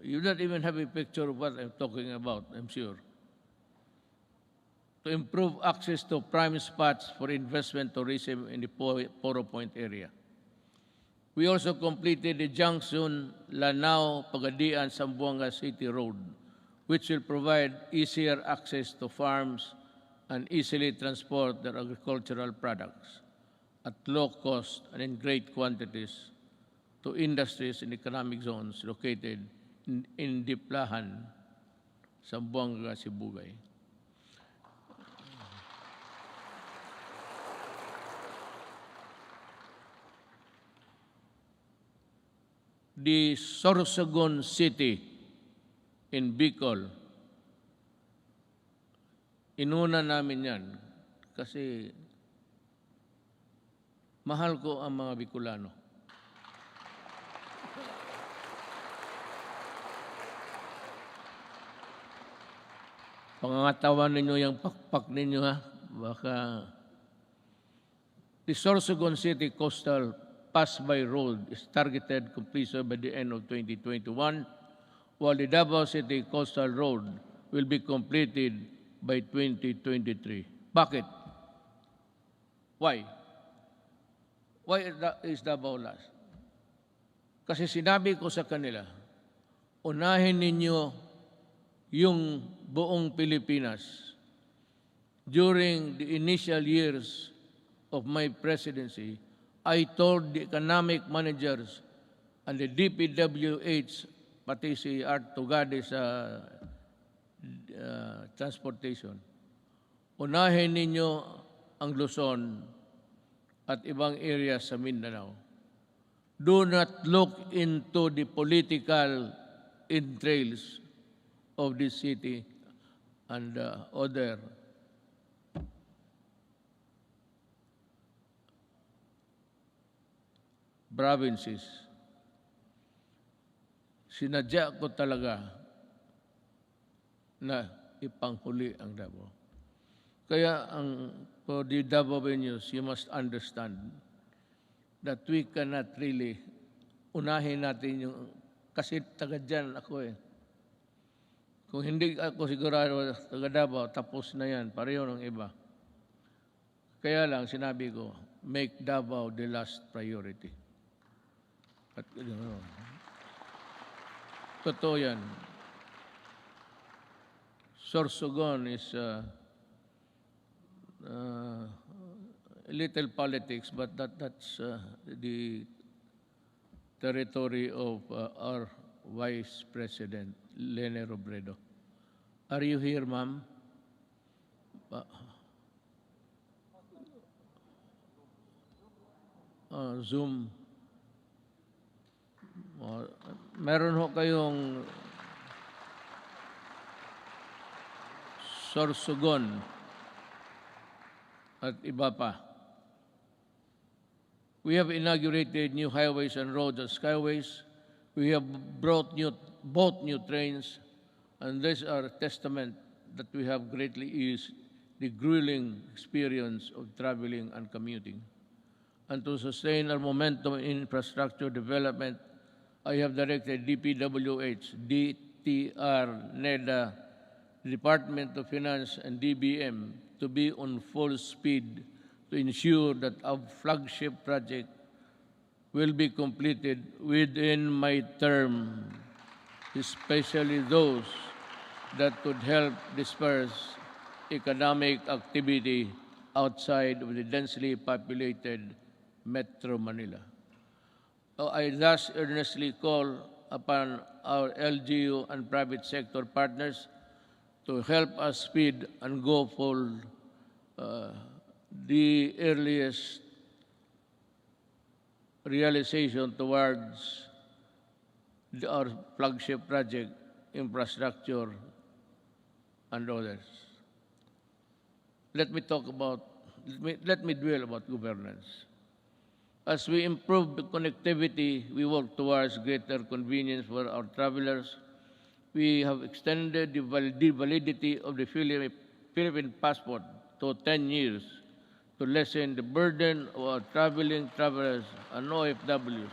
S2: You don't even have a picture of what I'm talking about, I'm sure. To improve access to prime spots for investment tourism in the Poro Point area. We also completed the junction Lanao-Pagadian Zamboanga City Road, which will provide easier access to farms and easily transport their agricultural products at low cost and in great quantities to industries and economic zones located in Diplahan, Zamboanga, Sibugay. The Sorsogon City in Bicol, inuna namin yan kasi mahal ko ang mga Bicolano. Pangangatawan ninyo yung pakpak ninyo, ha? Baka the Sorsogon City Coastal Pass-by Road is targeted completion by the end of 2021, while the Davao City Coastal Road will be completed by 2023. Bakit? Why? Why is Davao last? Kasi sinabi ko sa kanila, unahin ninyo yung buong Pilipinas. During the initial years of my presidency, I told the economic managers and the DPWH, pati si Art Tugade sa transportation, unahin ninyo ang Luzon at ibang areas sa Mindanao. Do not look into the political entrails of this city and other provinces. Sinadya ko talaga na ipanghuli ang Davao. Kaya for the Davaoenos, you must understand that we cannot really unahin natin yung, kasi taga dyan ako eh. Kung hindi ako sigurado taga Davao, tapos na yan, pareho ng iba. Kaya lang sinabi ko, make Davao the last priority. At totoo yan. Sorsogon is a little politics, but that's the territory of our Vice President, Lene Robredo. Are you here, ma'am? Zoom. Meron ho kayong Sorsogon at iba pa. We have inaugurated new highways and roads and skyways. We have bought new trains, and these are a testament that we have greatly eased the grueling experience of traveling and commuting. And to sustain our momentum in infrastructure development, I have directed DPWH, DTR, NEDA, Department of Finance, and DBM to be on full speed to ensure that our flagship project will be completed within my term, especially those that could help disperse economic activity outside of the densely populated Metro Manila. I thus earnestly call upon our LGU and private sector partners to help us speed and go for the earliest realization towards our flagship project, infrastructure, and others. Let me dwell about governance. As we improve the connectivity, we work towards greater convenience for our travelers. We have extended the validity of the Philippine passport to 10 years to lessen the burden of our traveling travelers and OFWs.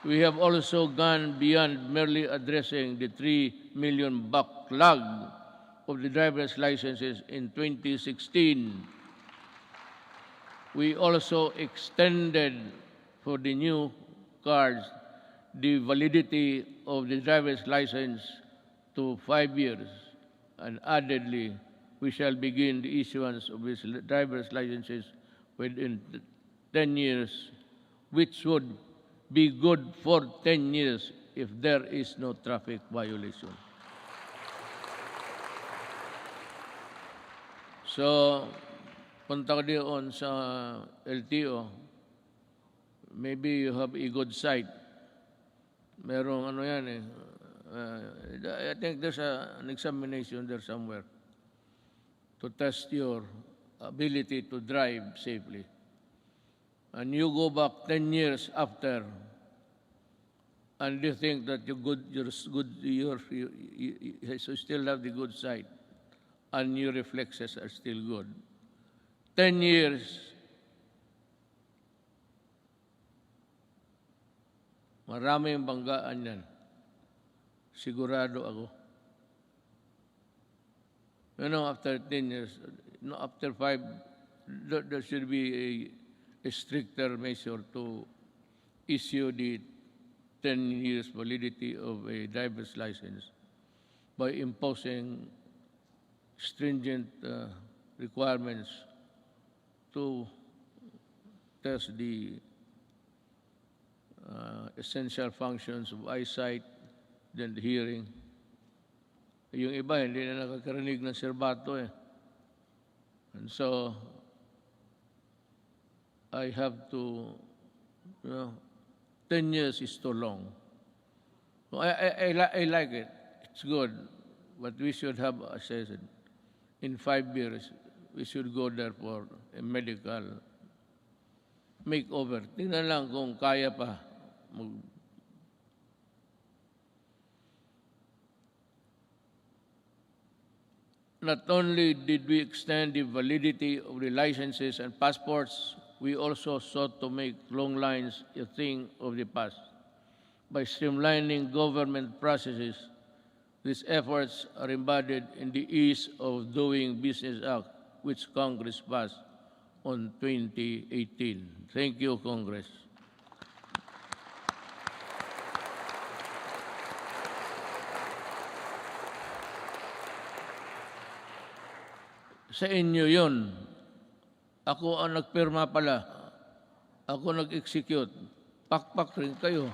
S2: We have also gone beyond merely addressing the 3 million backlog of the driver's licenses in 2016. We also extended for the new cars the validity of the driver's license to 5 years, and addedly, we shall begin the issuance of these driver's licenses within 10 years, which would be good for 10 years if there is no traffic violation. So, punta ko doon sa LTO, maybe you have a good sight. Merong ano yan eh. I think there's an examination there somewhere to test your ability to drive safely. And you go back 10 years after, and you think that you still have the good sight, and your reflexes are still good. 10 years, maraming banggaan yan. Sigurado ako. After 10 years, after 5, there should be a stricter measure to issue the 10 years validity of a driver's license by imposing stringent requirements to test the essential functions of eyesight, then the hearing. Yung iba, hindi na nakakarinig ng serbato eh. And so, I have to, 10 years is too long. So I like it. It's good. But we should have, as I said, in 5 years, we should go there for a medical makeover. Tingnan lang kung kaya pa. Not only did we extend the validity of the licenses and passports, we also sought to make long lines a thing of the past. By streamlining government processes, these efforts are embodied in the Ease of Doing Business Act, which Congress passed on 2018. Thank you, Congress. Sa inyo yun. Ako ang nagpirma pala. Ako nag-execute. Pakpak rin kayo.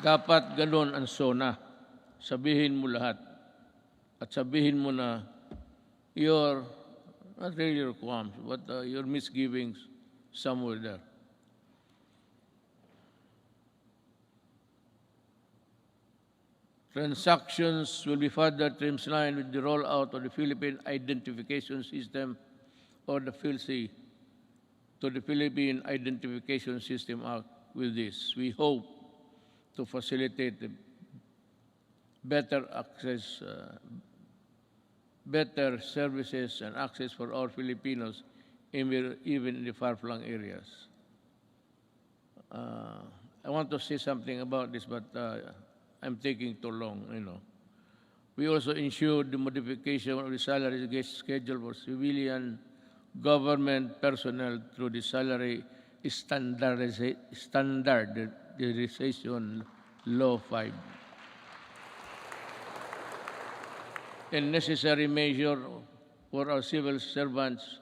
S2: Dapat ganun ang SONA. Sabihin mo lahat. At sabihin mo na your, not really your qualms, but your misgivings somewhere there. Transactions will be further streamlined with the rollout of the Philippine Identification System, or the PhilSy, to the Philippine Identification System Act. With this, we hope to facilitate the better access, better services and access for all Filipinos, even in the far-flung areas. I want to say something about this, but I'm taking too long, We also ensured the modification of the salary schedule for civilian government personnel through the salary standardization law 5. A necessary measure for our civil servants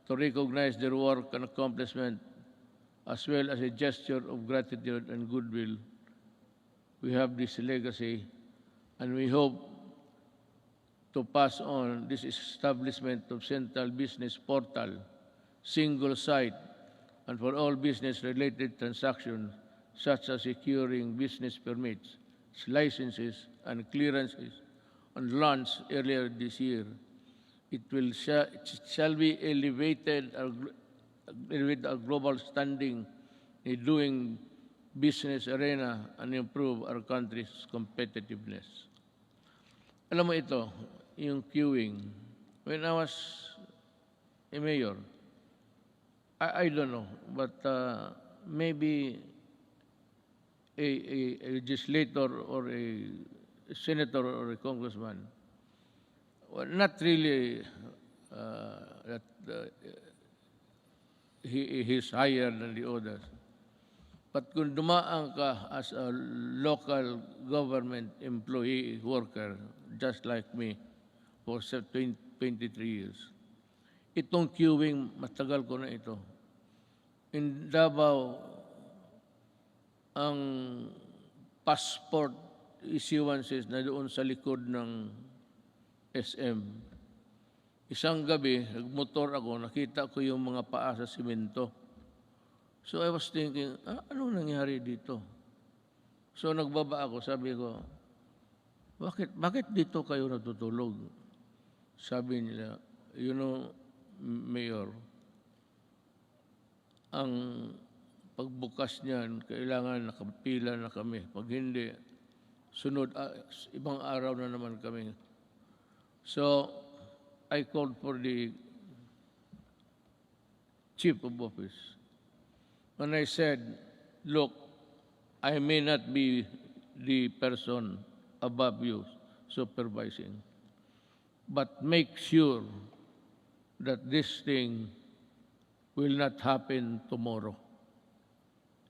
S2: to recognize their work and accomplishment, as well as a gesture of gratitude and goodwill. We have this legacy, and we hope to pass on this establishment of central business portal, single site, and for all business-related transactions, such as securing business permits, licenses, and clearances, and launched earlier this year. It shall be elevated our global standing in doing business arena and improve our country's competitiveness. Alam mo ito, yung queuing. When I was a mayor, I don't know, but maybe a legislator or a senator or a congressman, well, not really that he's higher than the others. But kung dumaan ka as a local government employee worker, just like me, for 23 years, itong queuing, matagal ko na ito. In Davao, ang passport issuances na doon sa likod ng SM. Isang gabi, nagmotor ako, nakita ko yung mga paa sa simento. So I was thinking, ano nangyari dito? So nagbaba ako, sabi ko, bakit dito kayo natutulog? Sabi nila, you know, Mayor, ang pagbukas niyan, kailangan nakapila na kami. Pag hindi, sunod, ibang araw na naman kami. So, I called for the chief of office. And I said, look, I may not be the person above you supervising, but make sure that this thing will not happen tomorrow.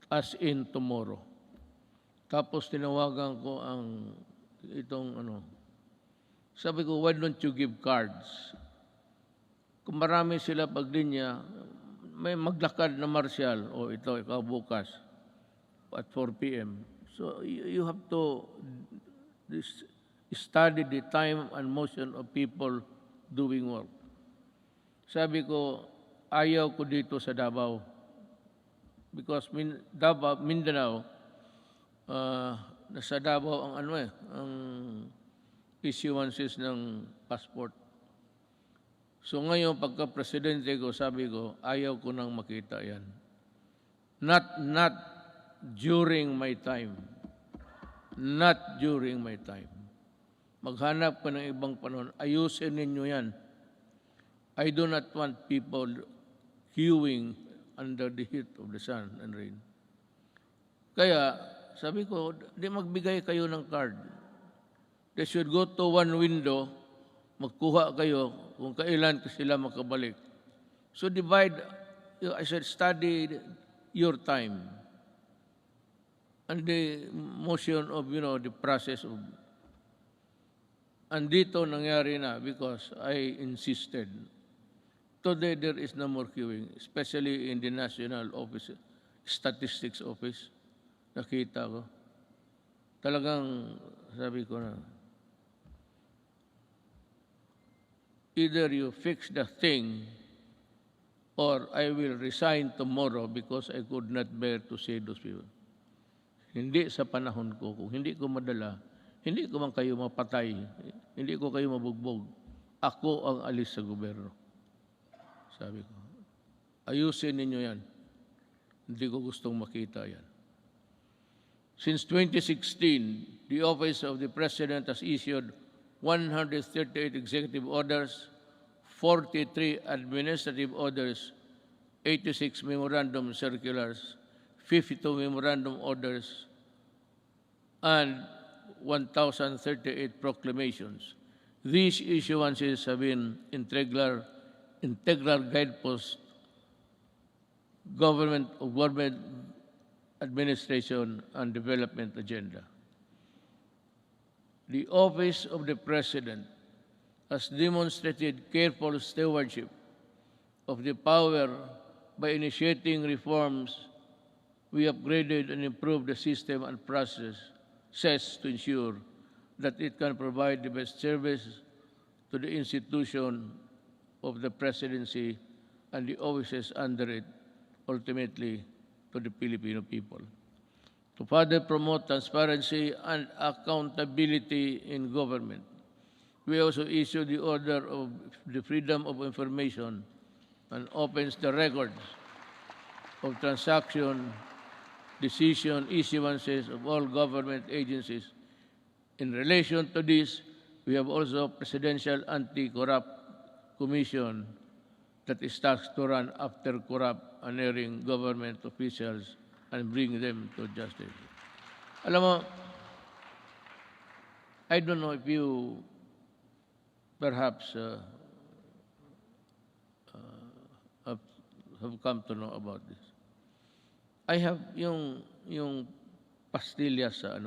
S2: As in tomorrow. Tapos tinawagan ko ang itong sabi ko, why don't you give cards? Kung marami sila paglinya, may maglakad na martial, o ito, ikaw bukas, at 4 p.m. So you have to study the time and motion of people doing work. Sabi ko, ayaw ko dito sa Davao. Because Davao, Mindanao, nasa Davao ang ang issuances ng passport. So ngayon, pagka-presidente ko, sabi ko, ayaw ko nang makita yan. Not during my time. Not during my time. Maghanap ka ng ibang panahon. Ayusin ninyo yan. I do not want people queuing under the heat of the sun and rain. Kaya, sabi ko, di magbigay kayo ng card. They should go to one window, magkuha kayo kung kailan sila makabalik. So divide, I said, study your time. And the motion of, the process of. And dito nangyari na because I insisted. Today, there is no more queuing, especially in the National Office, Statistics Office. Nakita ko. Talagang, sabi ko na, either you fix the thing or I will resign tomorrow because I could not bear to see those people. Hindi sa panahon ko. Kung hindi ko madala, hindi ko man kayo mapatay, hindi ko kayo mabugbog. Ako ang alis sa gobyerno. Sabi ko, ayusin ninyo yan. Hindi ko gustong makita yan. Since 2016, the Office of the President has issued 138 executive orders, 43 administrative orders, 86 memorandum circulars, 52 memorandum orders, and 1,038 proclamations. These issuances have been integral guideposts government administration and development agenda. The Office of the President has demonstrated careful stewardship of the power by initiating reforms. We upgraded and improved the system and processes to ensure that it can provide the best service to the institution of the presidency and the offices under it, ultimately to the Filipino people. To further promote transparency and accountability in government, we also issued the Order of the Freedom of Information and opens the records of transaction decision issuances of all government agencies. In relation to this, we have also Presidential Anti-Corrupt Commission that is tasked to run after corrupt and erring government officials and bring them to justice. Alam mo, I don't know if you perhaps have, have come to know about this. I have yung pastillas sa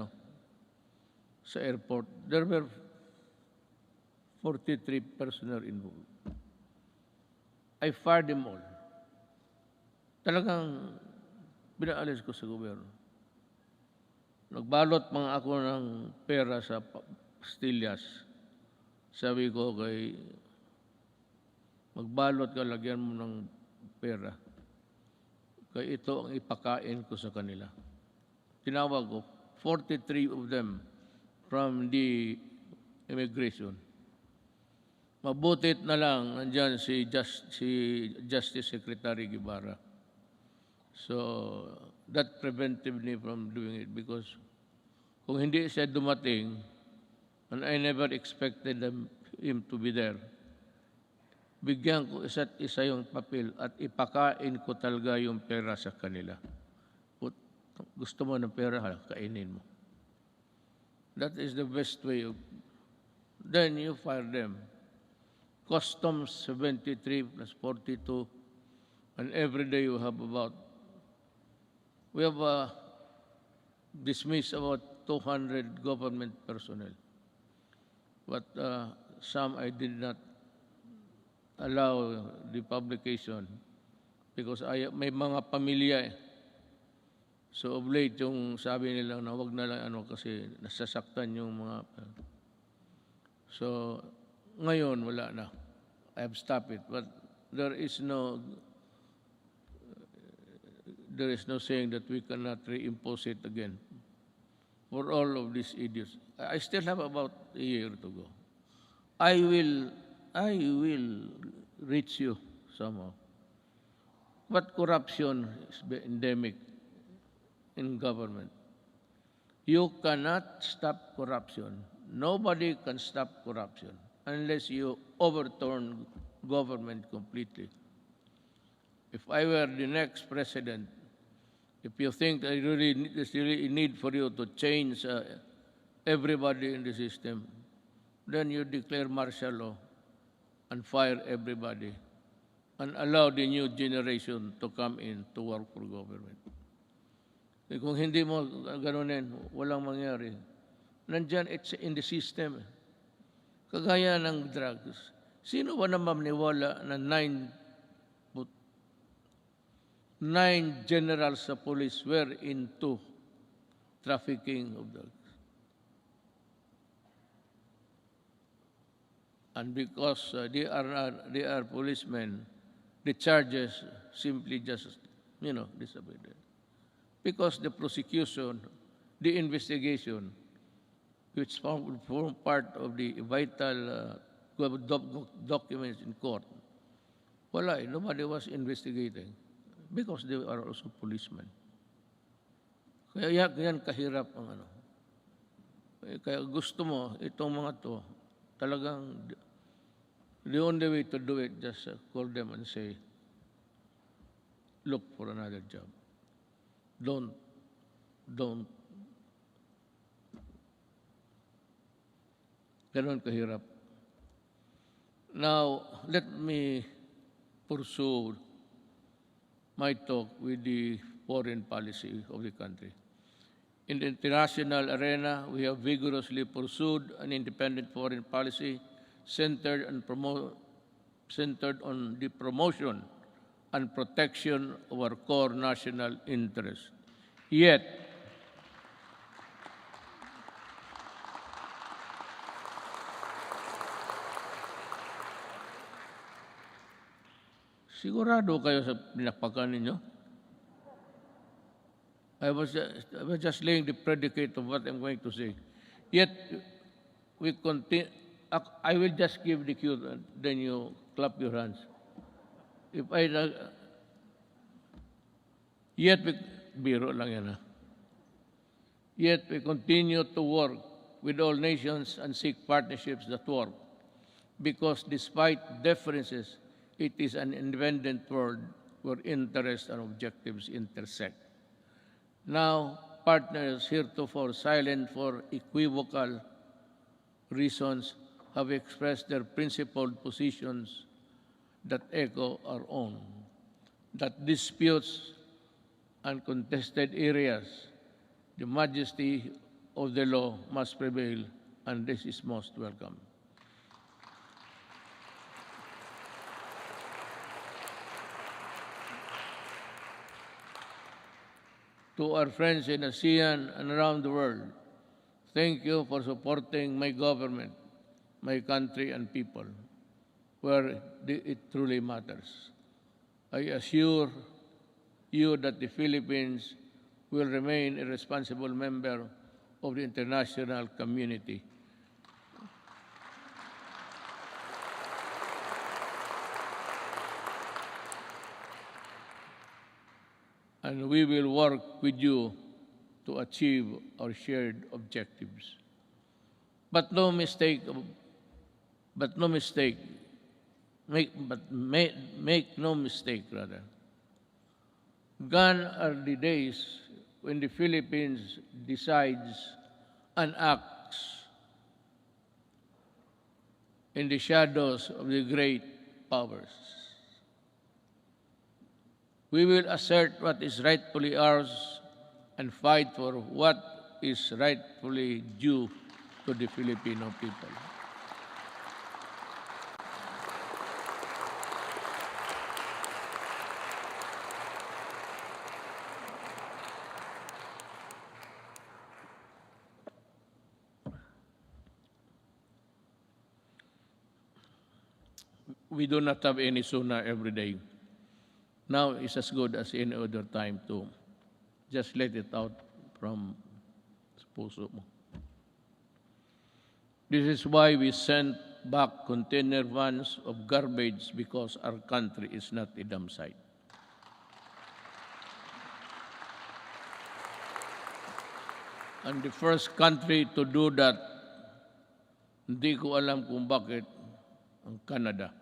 S2: airport. There were 43 personnel involved. I fired them all. Talagang pinaalis ko sa gobyerno. Nagbalot mga ako ng pera sa pastillas. Sabi ko magbalot ka, lagyan mo ng pera. Kaya ito ang ipakain ko sa kanila. Tinawag ko, 43 of them from the immigration. Mabutit na lang, nandyan si Justice Secretary Guevara. So, that prevented me from doing it because kung hindi siya dumating, and I never expected him to be there, bigyan ko isa't isa yung papel at ipakain ko talaga yung pera sa kanila. Gusto mo ng pera, kainin mo. That is the best way of... Then you fire them. Customs 73 plus 42, and every day you have about... We have dismissed about 200 government personnel. But some I did not allow the publication because may mga pamilya eh. So of late yung sabi nila na wag na lang kasi nasasaktan yung mga... So ngayon wala na. I have stopped it. But there is no saying that we cannot reimpose it again for all of these idiots. I still have about a year to go. I will reach you somehow. But corruption is endemic in government. You cannot stop corruption. Nobody can stop corruption unless you overturn government completely. If I were the next president, if you think that there's really a need for you to change everybody in the system, then you declare martial law and fire everybody and allow the new generation to come in to work for government. Kung hindi mo ganunin, walang mangyari. Nandyan, it's in the system. Kagaya ng drugs. Sino ba naman maniwala na 9 generals sa police were into trafficking of drugs? And because they are policemen, the charges simply just, disappeared. Because the prosecution, the investigation, which form part of the vital documents in court, wala, nobody was investigating because they are also policemen. Kaya yan kahirap ang Kaya gusto mo, itong mga to, talagang the only way to do it, just call them and say, look for another job. Don't. Ganon kahirap. Now, let me pursue my talk with the foreign policy of the country. In the international arena, we have vigorously pursued an independent foreign policy centered on the promotion and protection of our core national interests. Yet, sigurado kayo sa pinakpakan ninyo? I was just laying the predicate of what I'm going to say. Yet, we continue. I will just give the cue, then you clap your hands. Yet, biro lang yan Yet we continue to work with all nations and seek partnerships that work, because despite differences, it is an independent world where interests and objectives intersect. Now, partners heretofore silent for equivocal reasons have expressed their principled positions that echo our own, that disputes and contested areas, the majesty of the law must prevail, and this is most welcome. To our friends in ASEAN and around the world, thank you for supporting my government, my country and people, where it truly matters. I assure you that the Philippines will remain a responsible member of the international community. And we will work with you to achieve our shared objectives. But no mistake, make no mistake rather. Gone are the days when the Philippines decides and acts in the shadows of the great powers. We will assert what is rightfully ours and fight for what is rightfully due to the Filipino people. We do not have any sooner every day. Now is as good as any other time to just let it out from puso mo. This is why we sent back container vans of garbage, because our country is not a dump site. And the first country to do that, hindi ko alam kung bakit, ang Canada.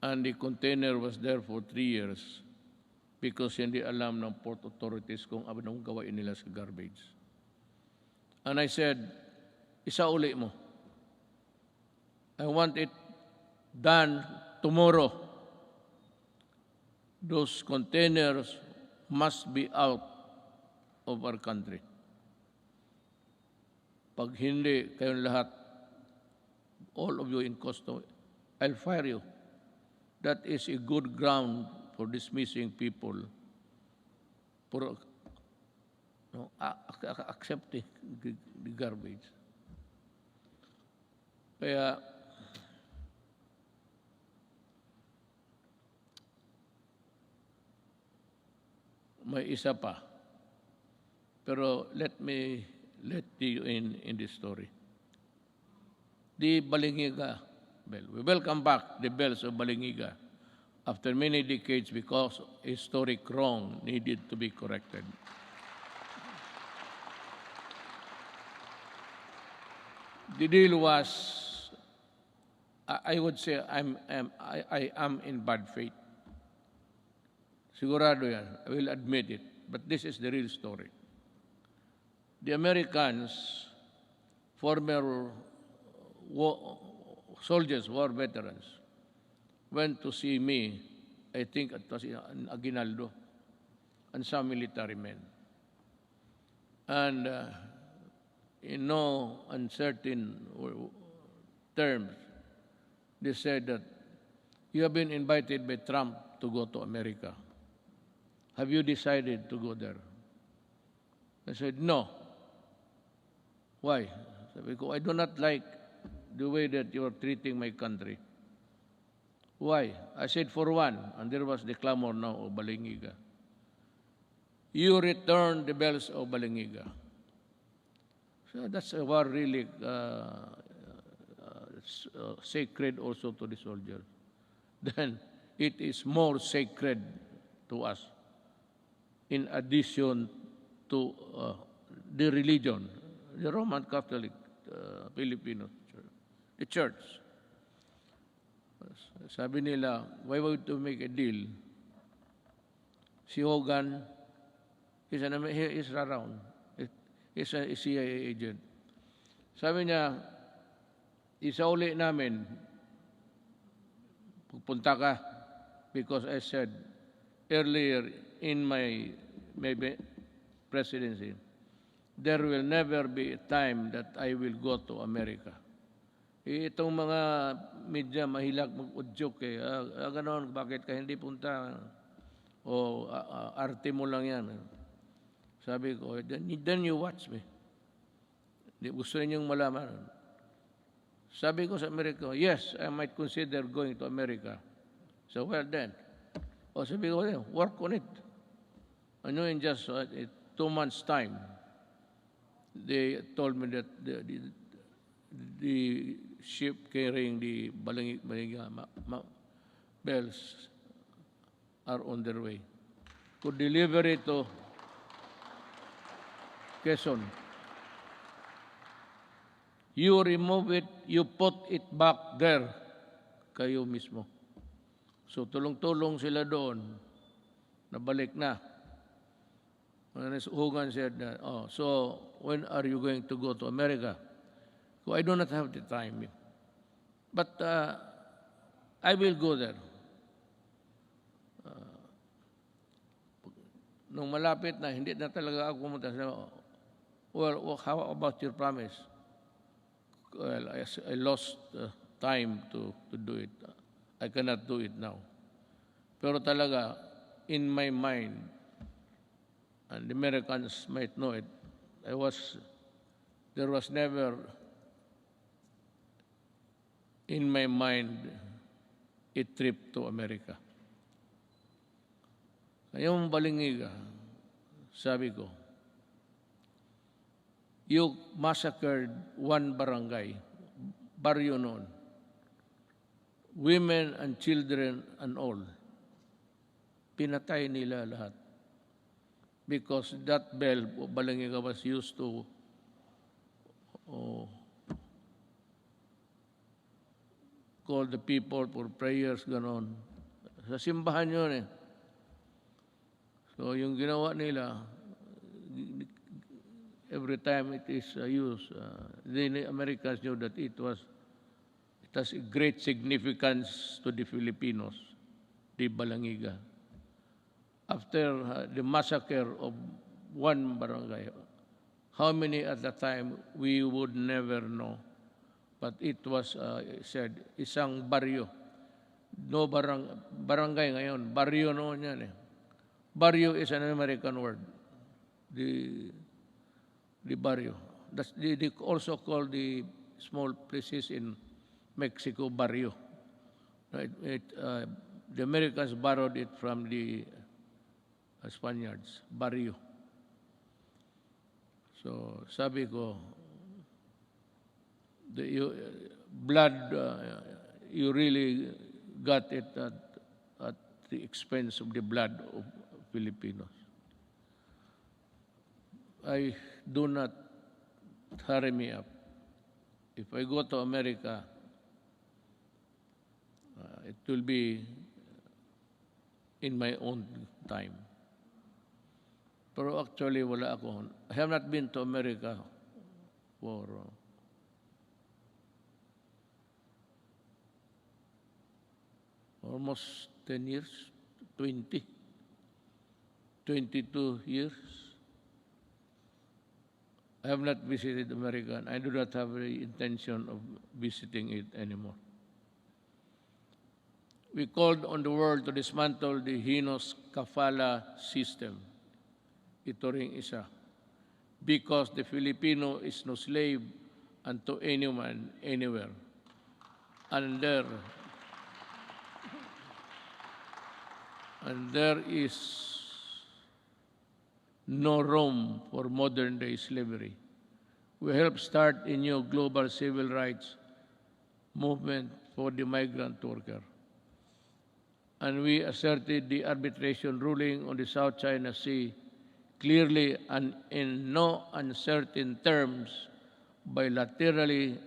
S2: And the container was there for 3 years because hindi alam ng port authorities kung anong gawain nila sa garbage. And I said, isauli mo. I want it done tomorrow. Those containers must be out of our country. Pag hindi kayong lahat, all of you in custody, I'll fire you. That is a good ground for dismissing people for accepting the garbage. Kaya may isa pa. Pero let you in this story. The Balingiga bell. We welcome back the bells of Balingiga after many decades because a historic wrong needed to be corrected. The deal was, I would say, I am in bad faith. Sigurado yan. I will admit it. But this is the real story. The Americans, former soldiers, war veterans, went to see me, I think it was in Aguinaldo, and some military men. And in no uncertain terms, they said that you have been invited by Trump to go to America. Have you decided to go there? I said, no. Why? Because I do not like the way that you are treating my country. Why? I said, for one, and there was the clamor now of Balingiga. You return the bells of Balingiga. So that's a war really sacred also to the soldiers. Then it is more sacred to us, in addition to the religion, the Roman Catholic Filipino Church, the church. Sabi nila, why would to make a deal? Si Hogan, he is around. He's a CIA agent. Sabi niya, isauli namin, pupunta ka, because I said earlier in my maybe presidency, there will never be a time that I will go to America. Itong mga media mahilag mag-udyok ganon, bakit ka hindi punta? O arte mo lang yan. Sabi ko, then you watch me. Gusto ninyong malaman. Sabi ko sa Amerika, yes, I might consider going to America. So, well then. O sabi ko, work on it. Ano in just 2 months' time, they told me that the ship carrying the Balingiga bells are on their way. To deliver it to Quezon. You remove it, you put it back there, kayo mismo. So tulong-tulong sila doon, nabalik na. And Hogan said, so when are you going to go to America? So I do not have the time. But I will go there. Nung malapit na, hindi na talaga ako pumunta. Well, how about your promise? Well, I lost time to do it. I cannot do it now. Pero talaga, in my mind, and the Americans might know it, there was never in my mind a trip to America. Ngayong Balingiga, sabi ko, you massacred one barangay, baryo noon, women and children and all. Pinatay nila lahat. Because that bell, Balingiga, was used to call the people for prayers, ganon. Sa simbahan yun eh. So yung ginawa nila, every time it is used, the Americans knew that it has a great significance to the Filipinos, the Balingiga. After the massacre of one barangay, how many at the time we would never know. But it was said, isang baryo. No barangay ngayon, baryo noon yan eh. Barrio is an American word. The barrio. They also call the small places in Mexico barrio. The Americans borrowed it from the Spaniards, barrio. So sabi ko, you really got it at the expense of the blood of Filipinos. I do not hurry me up. If I go to America, it will be in my own time. Pero actually, wala ako. I have not been to America for almost 10 years, 22 years. I have not visited America, and I do not have the intention of visiting it anymore. We called on the world to dismantle the heinous kafala system. Ito ring isa. Because the Filipino is no slave unto anyone, anywhere. And there is no room for modern-day slavery. We helped start a new global civil rights movement for the migrant worker. And we asserted the arbitration ruling on the South China Sea clearly and in no uncertain terms, bilaterally,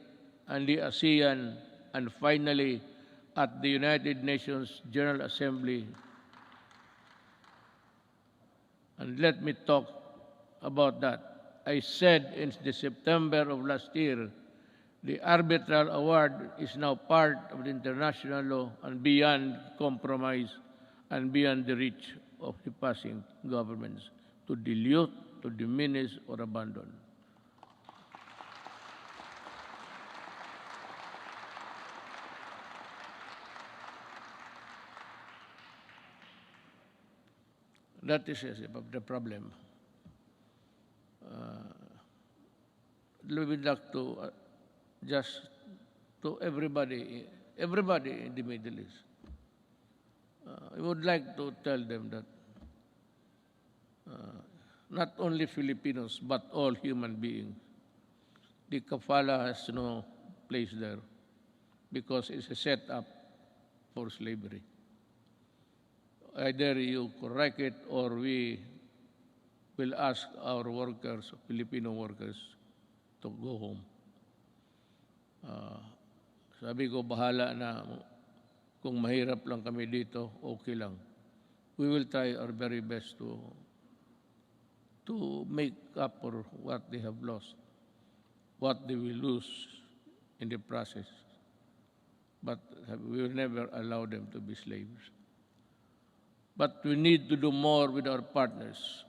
S2: and the ASEAN, and finally at the United Nations General Assembly. And let me talk about that. I said in the September of last year, the arbitral award is now part of the international law and beyond compromise and beyond the reach of the passing governments to dilute, to diminish, or abandon. That is the problem. We would like to just to everybody in the Middle East. I would like to tell them that not only Filipinos but all human beings, the kafala has no place there because it's a setup for slavery. Either you correct it or we will ask our workers, Filipino workers, to go home. Sabi ko, bahala na. Kung mahirap lang kami dito, okay lang. We will try our very best to make up for what they have lost, what they will lose in the process. But we will never allow them to be slaves. But we need to do more with our partners.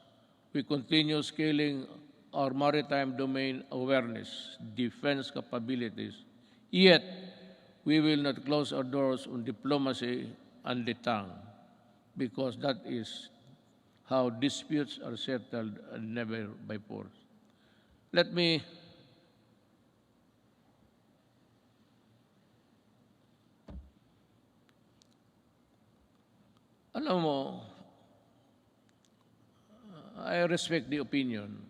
S2: We continue scaling our maritime domain awareness, defense capabilities. Yet, we will not close our doors on diplomacy and the tongue, because that is how disputes are settled and never by force. Let me alam mo, I respect the opinion.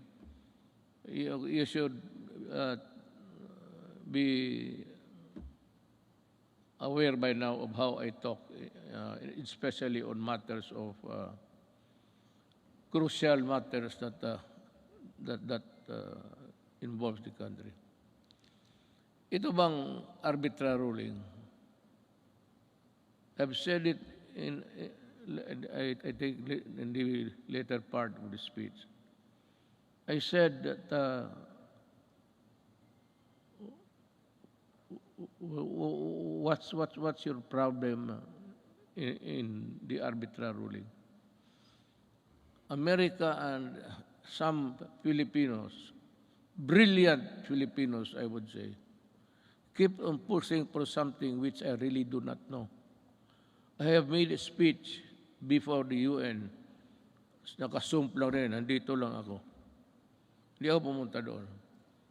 S2: You should be aware by now of how I talk, especially on matters of crucial matters that involves the country. Ito bang arbitral ruling? I've said it I think in the later part of the speech. I said that what's your problem in the arbitral ruling? America and some Filipinos, brilliant Filipinos, I would say, keep on pushing for something which I really do not know. I have made a speech before the UN. Nakasump lang rin, nandito lang ako. Hindi ako pumunta doon.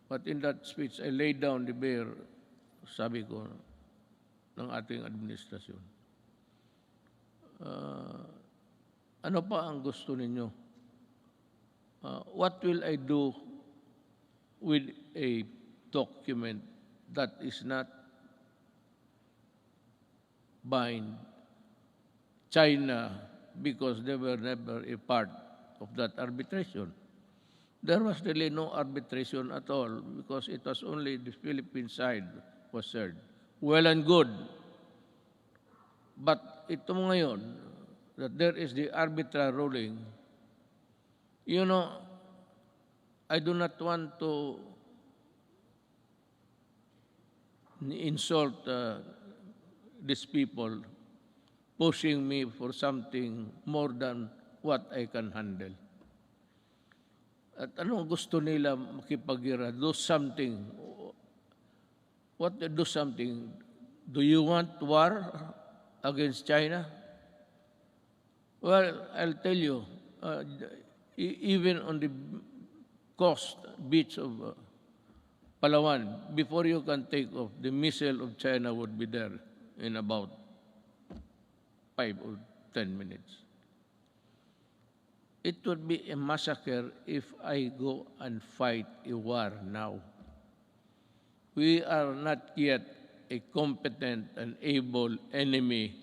S2: But in that speech, I laid down the bare, sabi ko, ng ating administrasyon. Ano pa ang gusto ninyo? What will I do with a document that is not bind China because they were never a part of that arbitration? There was really no arbitration at all because it was only the Philippine side was served. Well and good. But ito ngayon, that there is the arbitral ruling, you know, I do not want to insult these people pushing me for something more than what I can handle. At anong gusto nila makipagira? Do something. What do something? Do you want war against China? Well, I'll tell you, even on the coast beach of Palawan, before you can take off, the missile of China would be there in about 5 or 10 minutes. It would be a massacre if I go and fight a war now. We are not yet a competent and able enemy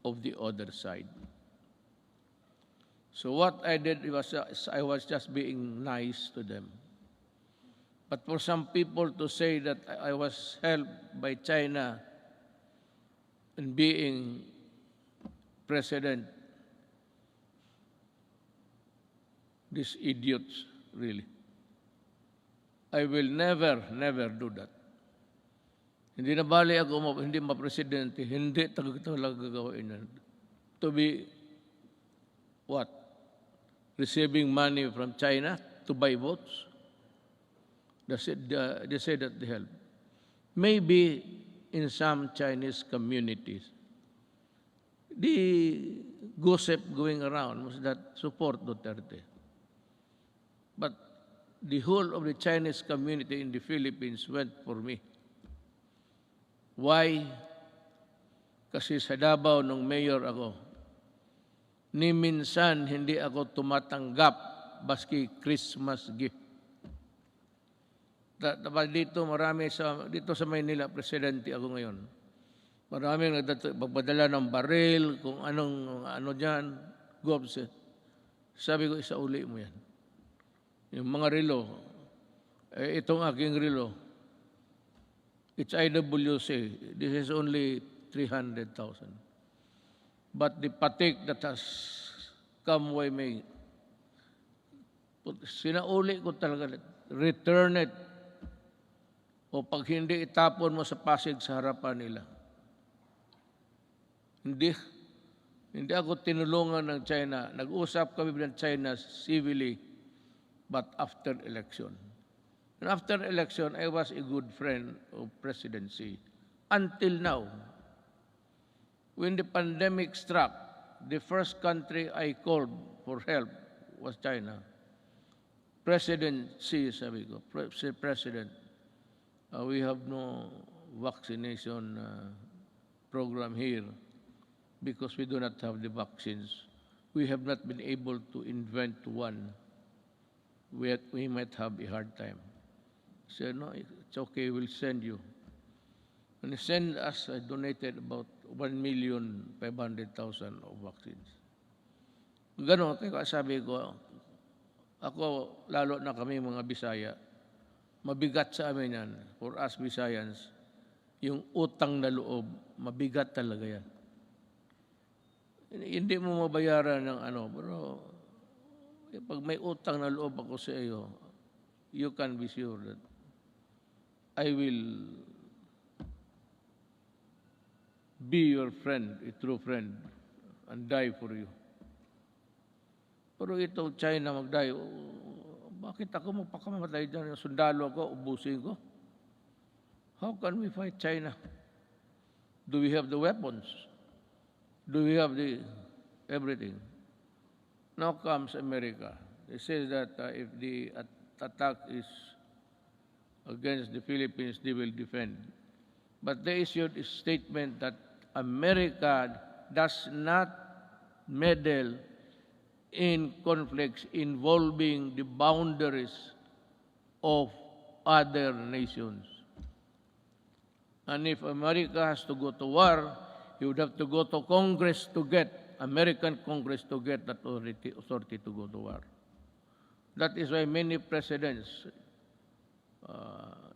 S2: of the other side. So what I did was I was just being nice to them. But for some people to say that I was helped by China in being president, these idiots, really. I will never, never do that. Hindi na bali ako, hindi ma-presidente, hindi talaga gagawin yan. To be, what? Receiving money from China to buy votes? They say that they help. Maybe in some Chinese communities, the gossip going around was that support Duterte. But the whole of the Chinese community in the Philippines went for me. Why? Kasi sa Davao nung mayor ako, ni minsan hindi ako tumatanggap baski Christmas gift. Dito marami dito sa Maynila, presidente ako ngayon. Maraming nagpadala ng baril, kung ano diyan, gobs. Sabi ko, isauli mo yan. Yung mga relo, itong aking relo, it's IWC. This is only 300,000. But the patik that has come way me, sinauli ko talaga, return it. O pag hindi, itapon mo sa Pasig sa harapan nila. Hindi ako tinulungan ng China. Nag-usap kami ng China civilly, but after election. And after election, I was a good friend of presidency. Until now, when the pandemic struck, the first country I called for help was China. Presidency, sabi ko, President, we have no vaccination program here because we do not have the vaccines. We have not been able to invent one. We might have a hard time. I said, no, it's okay, we'll send you. And he sent us, I donated about 1,500,000 of vaccines. Ganon, kaya sabi ko, ako, lalo na kami mga Bisaya, mabigat sa amin yan, for us Bisayans, yung utang na loob, mabigat talaga yan. Hindi mo mabayaran ng pero pag may utang na loob ako sa iyo, you can be sure that I will be your friend, a true friend, and die for you. Pero ito, China mag-die, bakit ako magpakamatay dyan? Sundalo ako, ubusin ko. How can we fight China? Do we have the weapons? Do we have the everything? Now comes America. They say that if the attack is against the Philippines, they will defend. But they issued a statement that America does not meddle in conflicts involving the boundaries of other nations. And if America has to go to war, you would have to go to Congress to get, American Congress to get that authority to go to war. That is why many presidents,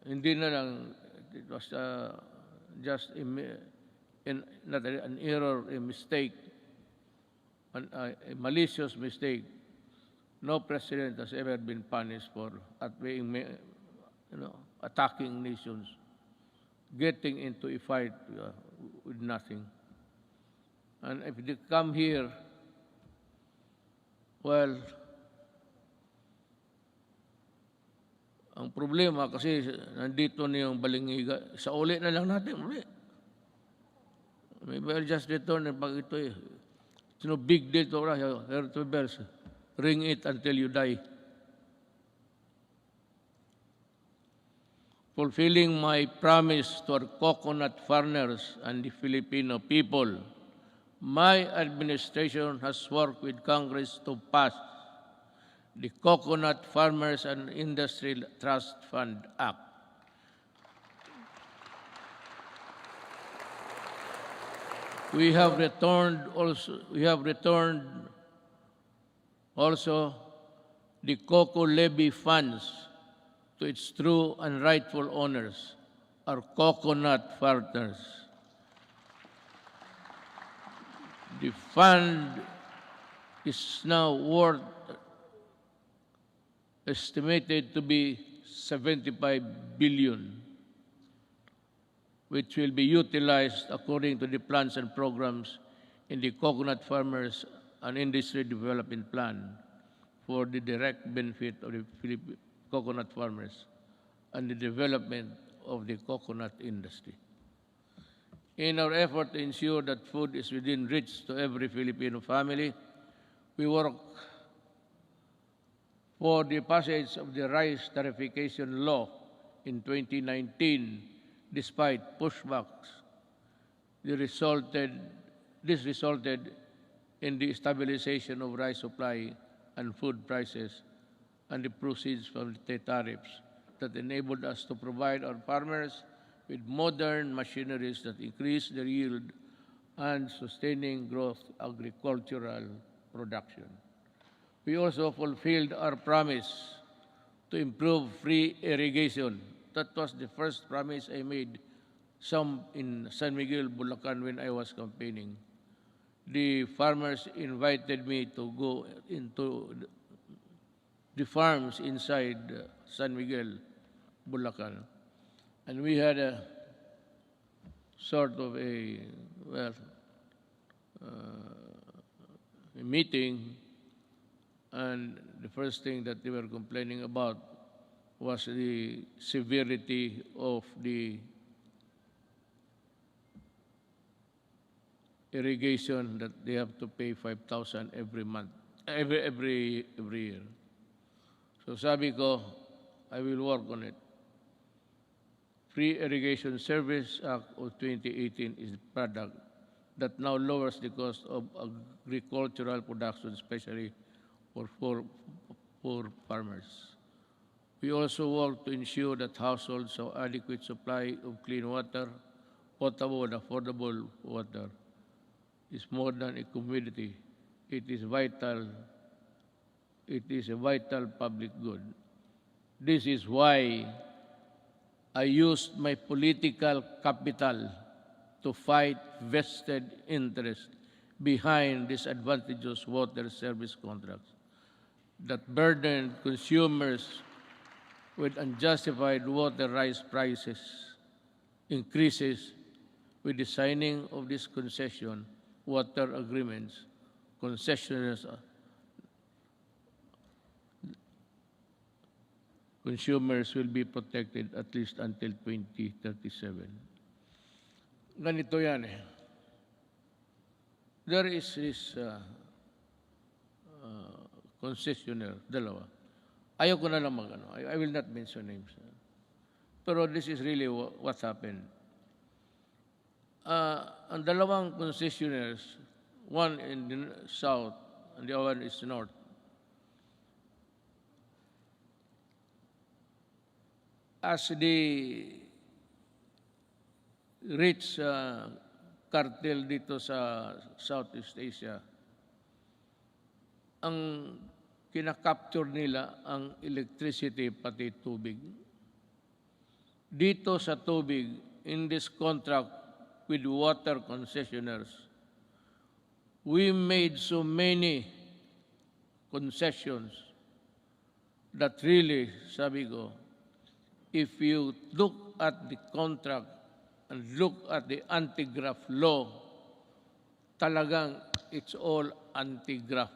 S2: hindi na lang, it was just not an error, a mistake, a malicious mistake. No president has ever been punished for being, attacking nations, getting into a fight with nothing. And if they come here, well, ang problema kasi nandito na yung balingiga, sa uli na lang natin, uli. Maybe I'll just return and pag ito it's no big deal to here to bells. Ring it until you die. Fulfilling my promise to our coconut farmers and the Filipino people, my administration has worked with Congress to pass the Coconut Farmers and Industry Trust Fund Act. We have returned Also, the cocoa levy funds to its true and rightful owners, our coconut farmers. The fund is now worth estimated to be 75 billion, which will be utilized according to the plans and programs in the Coconut Farmers and Industry Development Plan for the direct benefit of the coconut farmers and the development of the coconut industry. In our effort to ensure that food is within reach to every Filipino family, we work for the passage of the rice tariffication law in 2019, despite pushbacks. This resulted in the stabilization of rice supply and food prices and the proceeds from the tariffs that enabled us to provide our farmers with modern machineries that increase their yield and sustaining growth agricultural production. We also fulfilled our promise to improve free irrigation. That was the first promise I made in San Miguel, Bulacan when I was campaigning. The farmers invited me to go into the farms inside San Miguel, Bulacan. And we had a sort of a meeting, and the first thing that they were complaining about was the severity of the irrigation that they have to pay 5,000 every month, every year. So sabi ko, I will work on it. Free Irrigation Service Act of 2018 is the product that now lowers the cost of agricultural production, especially for poor farmers. We also work to ensure that households have adequate supply of clean water, potable and affordable water. Is more than a commodity. It is vital. It is a vital public good. This is why I used my political capital to fight vested interest behind disadvantageous water service contracts that burden consumers with unjustified water rights prices increases with the signing of this concession water agreements. Concessioners consumers will be protected at least until 2037. Ganito yan eh. There is this concessionaire, dalawa. Ayaw ko na lang I will not mention names. Pero this is really what happened. Ang dalawang concessionaires, one in the south and the other is north, as the rich cartel dito sa Southeast Asia, ang kinakapture nila ang electricity pati tubig. Dito sa tubig, in this contract with water concessionaires, we made so many concessions that really, sabi ko, if you look at the contract and look at the anti-graft law, talagang it's all anti-graft.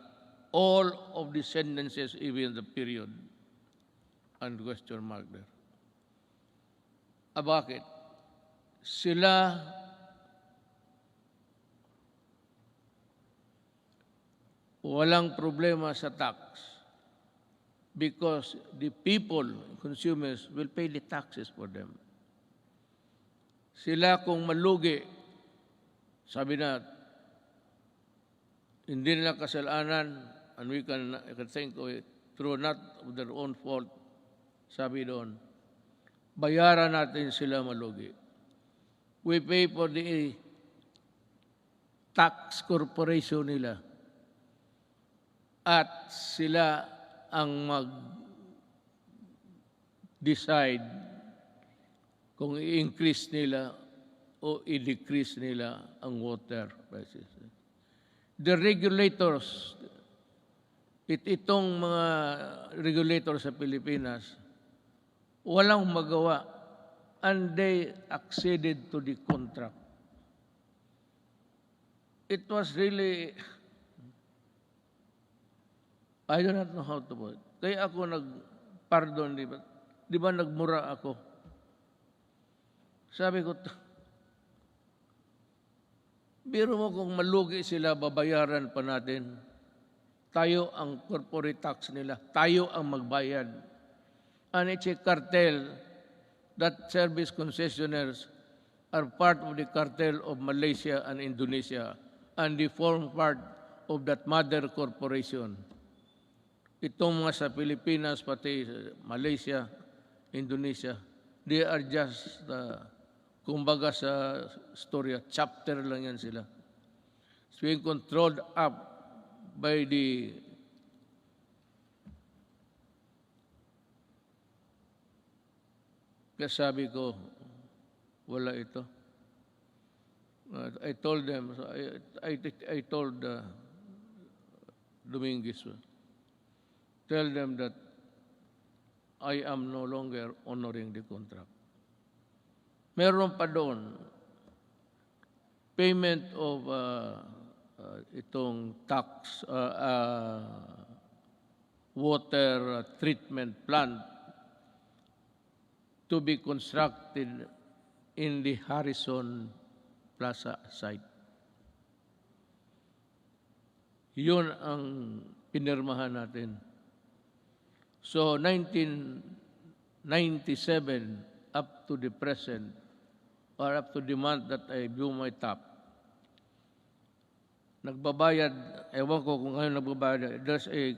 S2: All of the sentences, even the period, and question mark there. Bakit? Sila walang problema sa tax because the people, consumers, will pay the taxes for them. Sila kung malugi, sabi na, hindi nila kasalanan, and I can think of it, through not of their own fault, sabi doon, bayaran natin sila malugi. We pay for the tax corporation nila. at sila ang mag-decide kung i-increase nila o i-decrease nila ang water prices. The regulators, itong mga regulators sa Pilipinas, walang magawa and they acceded to the contract. It was really, I do not know how to put it. Kaya ako nag-pardon, di ba nagmura ako? Sabi ko, biro mo kung malugi sila, babayaran pa natin. Tayo ang corporate tax nila. Tayo ang magbayad. And it's a cartel that service concessionaires are part of the cartel of Malaysia and Indonesia, and they form part of that mother corporation. Itong mga sa Pilipinas, pati Malaysia, Indonesia, they are just, kumbaga sa storya, chapter lang yan sila. It's being controlled up by the kasabi ko, wala ito. I told them, I told Dominguez, tell them that I am no longer honoring the contract. Meron pa doon, payment of itong tax, water treatment plant to be constructed in the Harrison Plaza site. Yun ang pinirmahan natin. So, 1997 up to the present, or up to the month that I blew my top, nagbabayad, ewan ko kung ngayon nagbabayad, there's a,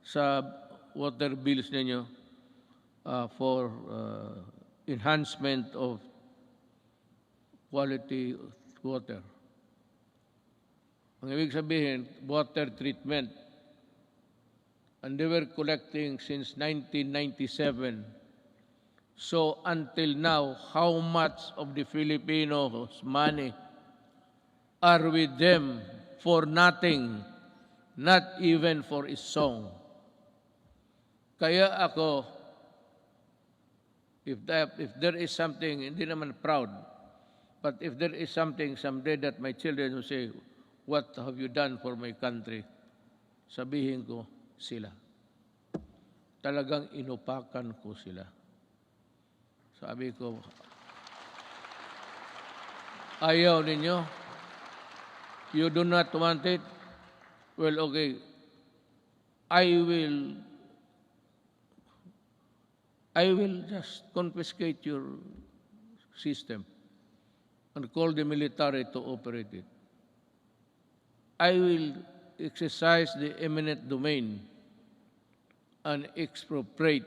S2: sa water bills ninyo for enhancement of quality water. Ang ibig sabihin, water treatment. And they were collecting since 1997. So until now, how much of the Filipinos' money are with them for nothing, not even for a song? Kaya ako, if there is something, hindi naman proud, but if there is something someday that my children will say, what have you done for my country? Sabihin ko, sila. Talagang inupakan ko sila. Sabi ko, ayaw ninyo? You do not want it? Well, okay. I will just confiscate your system and call the military to operate it. I will exercise the eminent domain and expropriate